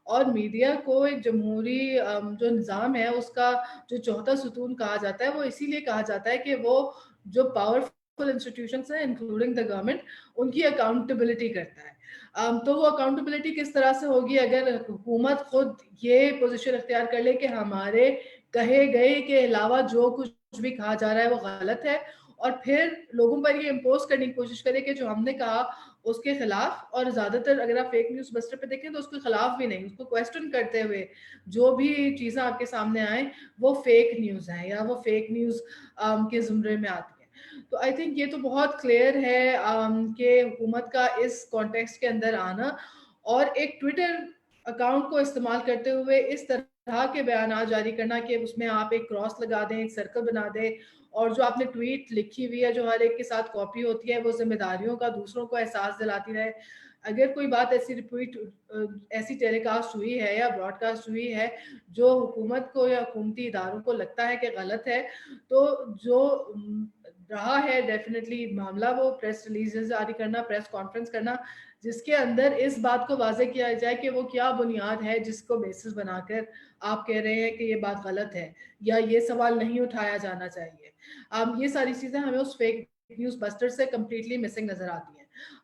اور میڈیا کو ایک جمہوری جو نظام ہے اس کا جو چوتھا ستون کہا جاتا ہے وہ اسی لیے کہا جاتا ہے کہ وہ جو پاورفل انسٹیٹیوشنس ہیں انکلوڈنگ دا گورنمنٹ ان کی اکاؤنٹیبلٹی کرتا ہے. تو وہ اکاؤنٹیبلٹی کس طرح سے ہوگی اگر حکومت خود یہ پوزیشن اختیار کر لے کہ ہمارے کہے گئے کے علاوہ جو کچھ بھی کہا جا رہا ہے وہ غلط ہے, اور پھر لوگوں پر یہ امپوز کرنے کی کوشش کرے کہ جو ہم نے کہا اس کے خلاف, اور زیادہ تر اگر آپ فیک نیوز بسٹر پہ دیکھیں تو اس کے خلاف بھی نہیں, اس کو کویسچن کرتے ہوئے جو بھی چیزیں آپ کے سامنے آئیں وہ فیک نیوز ہیں یا وہ فیک نیوز کے زمرے میں آتی ہیں. تو آئی تھنک یہ تو بہت کلیئر ہے کہ حکومت کا اس کانٹیکسٹ کے اندر آنا اور ایک ٹویٹر اکاؤنٹ کو استعمال کرتے ہوئے اس طرح کے بیانات جاری کرنا کہ اس میں آپ ایک کراس لگا دیں, ایک سرکل بنا دیں, اور جو آپ نے ٹویٹ لکھی ہوئی ہے جو ہر ایک کے ساتھ کاپی ہوتی ہے وہ ذمہ داریوں کا دوسروں کو احساس دلاتی رہے. اگر کوئی بات ایسی ٹیلی کاسٹ ہوئی ہے یا براڈ کاسٹ ہوئی ہے جو حکومت کو یا حکومتی اداروں کو لگتا ہے کہ غلط ہے, تو جو رہا ہے ڈیفینیٹلی معاملہ وہ پریس ریلیزز جاری کرنا, پریس کانفرنس کرنا, جس کے اندر اس بات کو واضح کیا جائے کہ وہ کیا بنیاد ہے جس کو بیسس بنا کر آپ کہہ رہے ہیں کہ یہ بات غلط ہے یا یہ سوال نہیں اٹھایا جانا چاہیے. یہ ساری چیزیں ہمیں اس فیک نیوز بسٹر سے کمپلیٹلی مسنگ نظر آتی ہیں.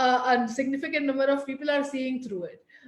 a significant number of people are seeing through it.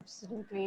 Absolutely.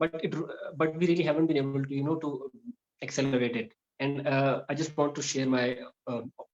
but we really haven't been able to to accelerate it. And I just want to share my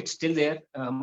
It's still there.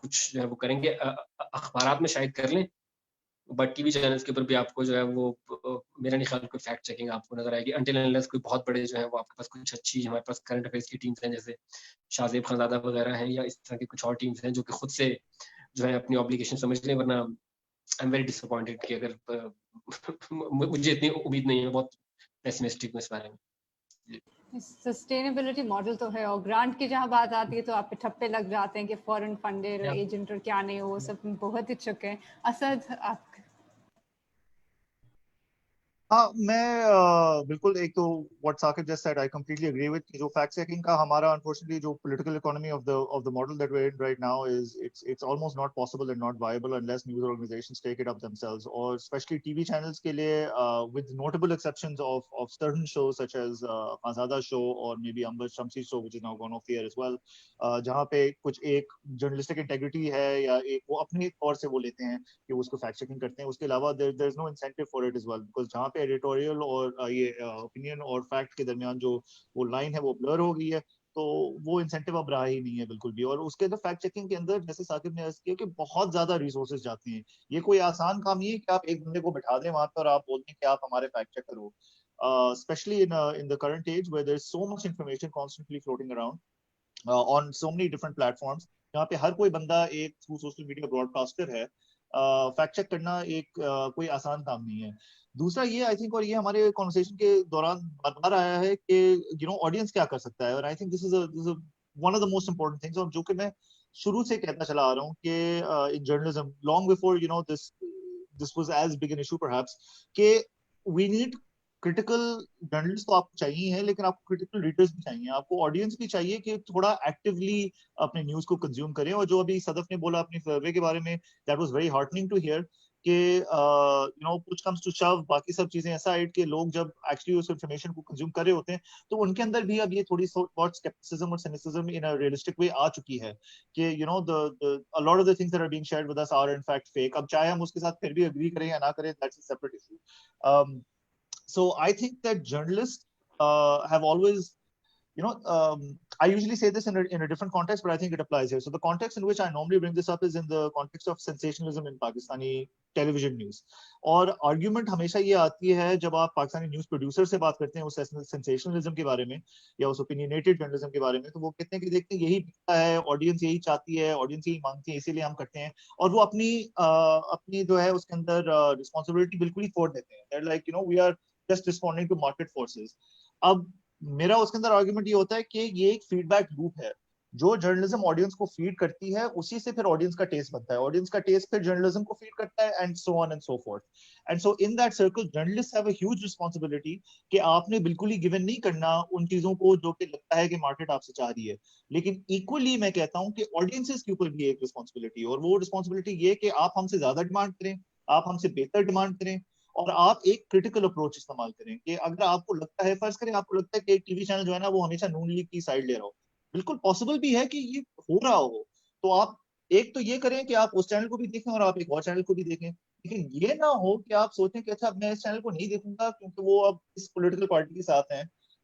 کچھ جو ہے وہ کریں گے. اخبارات میں شاید کر لیں, بٹ ٹی وی چینلز کے اوپر بھی آپ کو جو ہے وہ میرا نہیں خیال کوئی فیکٹ چیکنگ آپ کو نظر آئے گی انٹل انلیس کوئی بہت بڑے جو ہے وہ آپ کے پاس کچھ اچھی, ہمارے پاس کرنٹ افیئرس کی ٹیمز ہیں جیسے شاہ زیب خانزادہ وغیرہ ہیں, یا اس طرح کی کچھ اور ٹیمز ہیں جو کہ خود سے جو ہے اپنی آبلیگیشن سمجھ لیں. ورنہ آئی ایم ویری ڈسپوائنٹڈ کہ اگر مجھے اتنی امید نہیں ہے, بہت پیسمسٹک ہوں اس بارے میں. سسٹینیبلٹی ماڈل تو ہے, اور گرانٹ کی جہاں بات آتی ہے تو آپ پہ ٹھپے لگ جاتے ہیں کہ فورن فنڈیڈ Yeah. ایجنٹ اور کیا نہیں, وہ سب بہت ہی چکے ہیں. اسد آپ ہاں میں بالکل, ایک تو what Saqib just said I completely agree with کہ جو فیکٹ چیکنگ کا ہمارا انفارچونیٹلی جو political economy of the model that we're in right now is it's almost not possible and not viable unless news organizations take it up themselves, or especially TV channels کے لیے with notable exceptions of certain shows such as Khazada show or maybe Amber Shamsi show which is now gone off the air as well, جہاں پہ کچھ ایک journalistic integrity ہے یا ایک وہ اپنے طور سے وہ لیتے ہیں کہ اس کو فیکٹ چیکنگ کرتے ہیں. اس کے علاوہ there is no incentive for it as well, because جہاں پہ ایڈیٹوریل اور یہ اوپینین اور فیکٹ کے درمیان جو وہ لائن ہے وہ بلر ہو گئی ہے, تو وہ انسینٹیو اب رہا ہی نہیں ہے بالکل بھی. اور اس کے اندر فیکٹ چیکنگ کے اندر جیسے ثاقب نے عرض کیا کہ بہت زیادہ ریسورسز جاتے ہیں. یہ کوئی آسان کام نہیں ہے کہ آپ ایک بندے کو بٹھا دیں وہاں پہ اور آپ بول دیں کہ آپ ہمارے فیکٹ چیک کرو. especially in the current age where there's so much information constantly floating around on so many different platforms, جہاں پہ ہر کوئی بندہ ایک through social media broadcaster ہے, فیکٹ چیک کرنا ایک کوئی آسان کام نہیں ہے. دوسرا یہ آئی تھنک, اور یہ ہمارے کانورسیشن کے دوران بار بار آیا ہے کہ یو نو آڈینس کیا کر سکتا ہے, اور I think this is one of the most important things, اور جو کہ میں شروع سے کہتا چلا آ رہا ہوں کہ in journalism long before you know this was as big an issue perhaps, کہ وی نیڈ کریٹیکل جرنلسٹ تو آپ کو چاہیے ہیں, لیکن آپ کو کریٹیکل ریڈرز بھی چاہیے, آپ کو آڈینس بھی چاہیے کہ تھوڑا ایکٹیولی اپنے نیوز کو کنزیوم کریں. اور جو ابھی صدف نے بولا اپنی سروے کے بارے میں, that was very heartening to hear کہ یو نو کچھ کمز ٹو شو, باقی سب چیزیں ایسا ہے کہ لوگ جب ایکچولی اس انفارمیشن کو کنزیوم کر رہے ہوتے ہیں تو ان کے اندر بھی اب یہ تھوڑی بہت اسکیپٹسزم اور سینسزم ان ا ریئلسٹک وے آ چکی ہے کہ you know a lot of the things that are being shared with us are in fact fake. اب چاہے ہم اس کے ساتھ پھر بھی اگری کریں یا نہ کریں, that's a separate issue. So I think that journalists have always, you know, I usually say this in a different context, but I think it applies here. So the context in which I normally bring this up is in the context of sensationalism in Pakistani television news. اور argument ہمیشہ یہ آتی ہے جب آپ Pakistani news producer سے بات کرتے ہیں اس sensationalism کے بارے میں یا اس opinionated journalism کے بارے میں, تو وہ کہتے ہیں کہ دیکھتے ہیں یہی بکتا ہے, آڈینس یہی چاہتی ہے, آڈینس یہی مانگتی ہے, اسی لیے ہم کرتے ہیں. اور وہ اپنی جو ہے اس کے اندر responsibility بالکل ہی چھوڑ دیتے ہیں. They're like, you know, we are just responding to market forces. اب میرا اس کے اندر آرگومنٹ یہ ہوتا ہے کہ یہ ایک فیڈ بیک لوپ ہے. جو جرنلزم آڈینس کو فیڈ کرتی ہے اسی سے پھر آڈینس کا ٹیسٹ بنتا ہے, آڈینس کا ٹیسٹ پھر جرنلزم کو فیڈ کرتا ہے, and so on and so forth. And so in that circle journalist have a huge responsibility کہ آپ نے بالکل ہی گیون نہیں کرنا ان چیزوں کو جو کہ لگتا ہے کہ مارکیٹ آپ سے چاہ رہی ہے. لیکن ایکولی میں کہتا ہوں کہ آڈینسز کے اوپر بھی ایک ریسپانسبلٹی, اور وہ ریسپانسبلٹی یہ کہ آپ ہم سے زیادہ ڈیمانڈ کریں, آپ ہم سے بہتر ڈیمانڈ کریں, اور آپ ایک کریٹیکل اپروچ استعمال کریں. کہ اگر آپ کو لگتا ہے, فرض کریں آپ کو لگتا ہے کہ ایک ٹی وی چینل جو ہے نا وہ ہمیشہ نون لیگ کی سائڈ لے رہا ہو, بالکل پاسبل بھی ہے کہ یہ ہو رہا ہو, تو آپ ایک تو یہ کریں کہ آپ اس چینل کو بھی دیکھیں اور آپ ایک اور چینل کو بھی دیکھیں. لیکن یہ نہ ہو کہ آپ سوچیں کہ اچھا میں اس چینل کو نہیں دیکھوں گا کیونکہ وہ اب اس پولیٹیکل پارٹی کے ساتھ ہیں,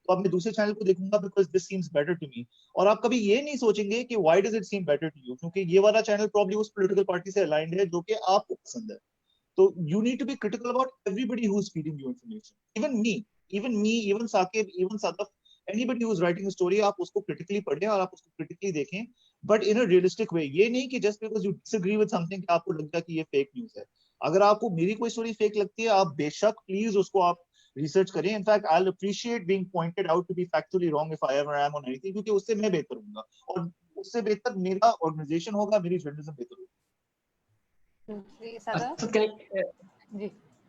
تو اب میں دوسرے چینل کو دیکھوں گا because this seems better to me. اور آپ کبھی یہ نہیں سوچیں گے کہ why does it seem better to you, کیونکہ یہ والا چینل پرابلی اس پولیٹیکل پارٹی سے الائنڈ ہے جو کہ آپ کو پسند ہے. So you need to be critical about everybody who's feeding you information. Even me, even Saqib, even Sadaf, anybody who's writing a story, آپ اس کو critically پڑھیں اور آپ اس کو critically دیکھیں, but in a realistic way. یہ نہیں کہ just because you disagree with something کہ آپ کو لگتا ہے کہ یہ fake news ہے. اگر آپ کو میری کوئی story fake لگتی ہے, آپ بے شک please اس کو آپ ریسرچ کریں. In fact, I'll appreciate being pointed out to be factually wrong if I ever am on anything, کیونکہ اس سے میں بہتر ہوں گا, اور اس سے بہتر میرا organization ہوگا, میری journalism بہتر ہوگی.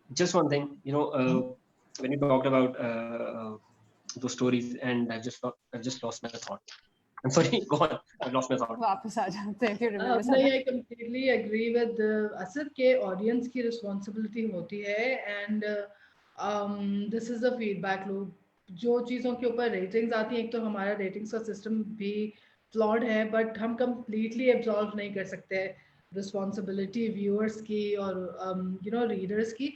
Just one thing, you know, when you talked about those stories, and I've just lost my thought. I'm sorry, go on. I've lost my thought. واپس آ جاتے ہیں. نہیں, I completely agree with Asad کہ audience کی responsibility ہوتی ہے, and this is a feedback loop. جو چیزوں کے اوپر ریٹنگز آتی ہیں, ایک تو ہمارا ریٹنگز کا سسٹم بھی فلاڈ ہے, بٹ ہم کمپلیٹلی ایبزالو نہیں کر سکتے رسپانسبلٹی ویورس کی اور یو نو ریڈرس کی,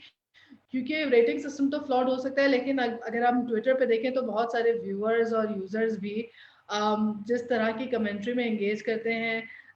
کیونکہ ریٹنگ سسٹم تو فلاڈ ہو سکتا ہے, لیکن اگر ہم ٹویٹر پہ دیکھیں تو بہت سارے ویورز اور یوزرز بھی جس طرح کی کمنٹری میں انگیج کرتے ہیں,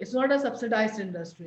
It's not a subsidized industry.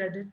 credit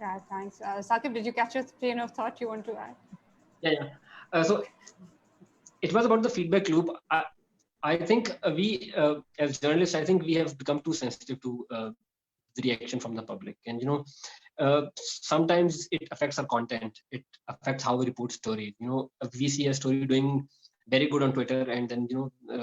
Yeah, thanks. Saqib, did you catch your train of thought you want to add? Yeah. So it was about the feedback loop. I think we as journalists, I think we have become too sensitive to the reaction from the public, and sometimes it affects our content, it affects how we report stories. We see a story doing very good on Twitter and then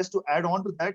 just to add on to that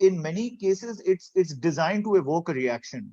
in many cases it's designed to evoke a reaction.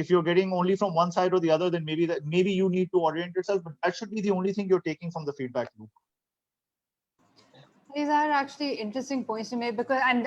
If you're getting only from one side or the other, then maybe you need to orient yourself, but that should be the only thing you're taking from the feedback loop. These are actually interesting points to make, because and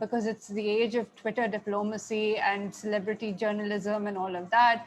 because it's the age of Twitter diplomacy and celebrity journalism and all of that,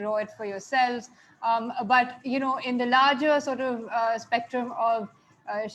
draw it for yourselves, but in the larger sort of spectrum of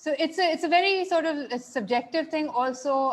So it's a very sort of a subjective thing. Also,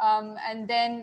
and then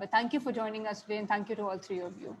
But thank you for joining us today, and thank you to all three of you.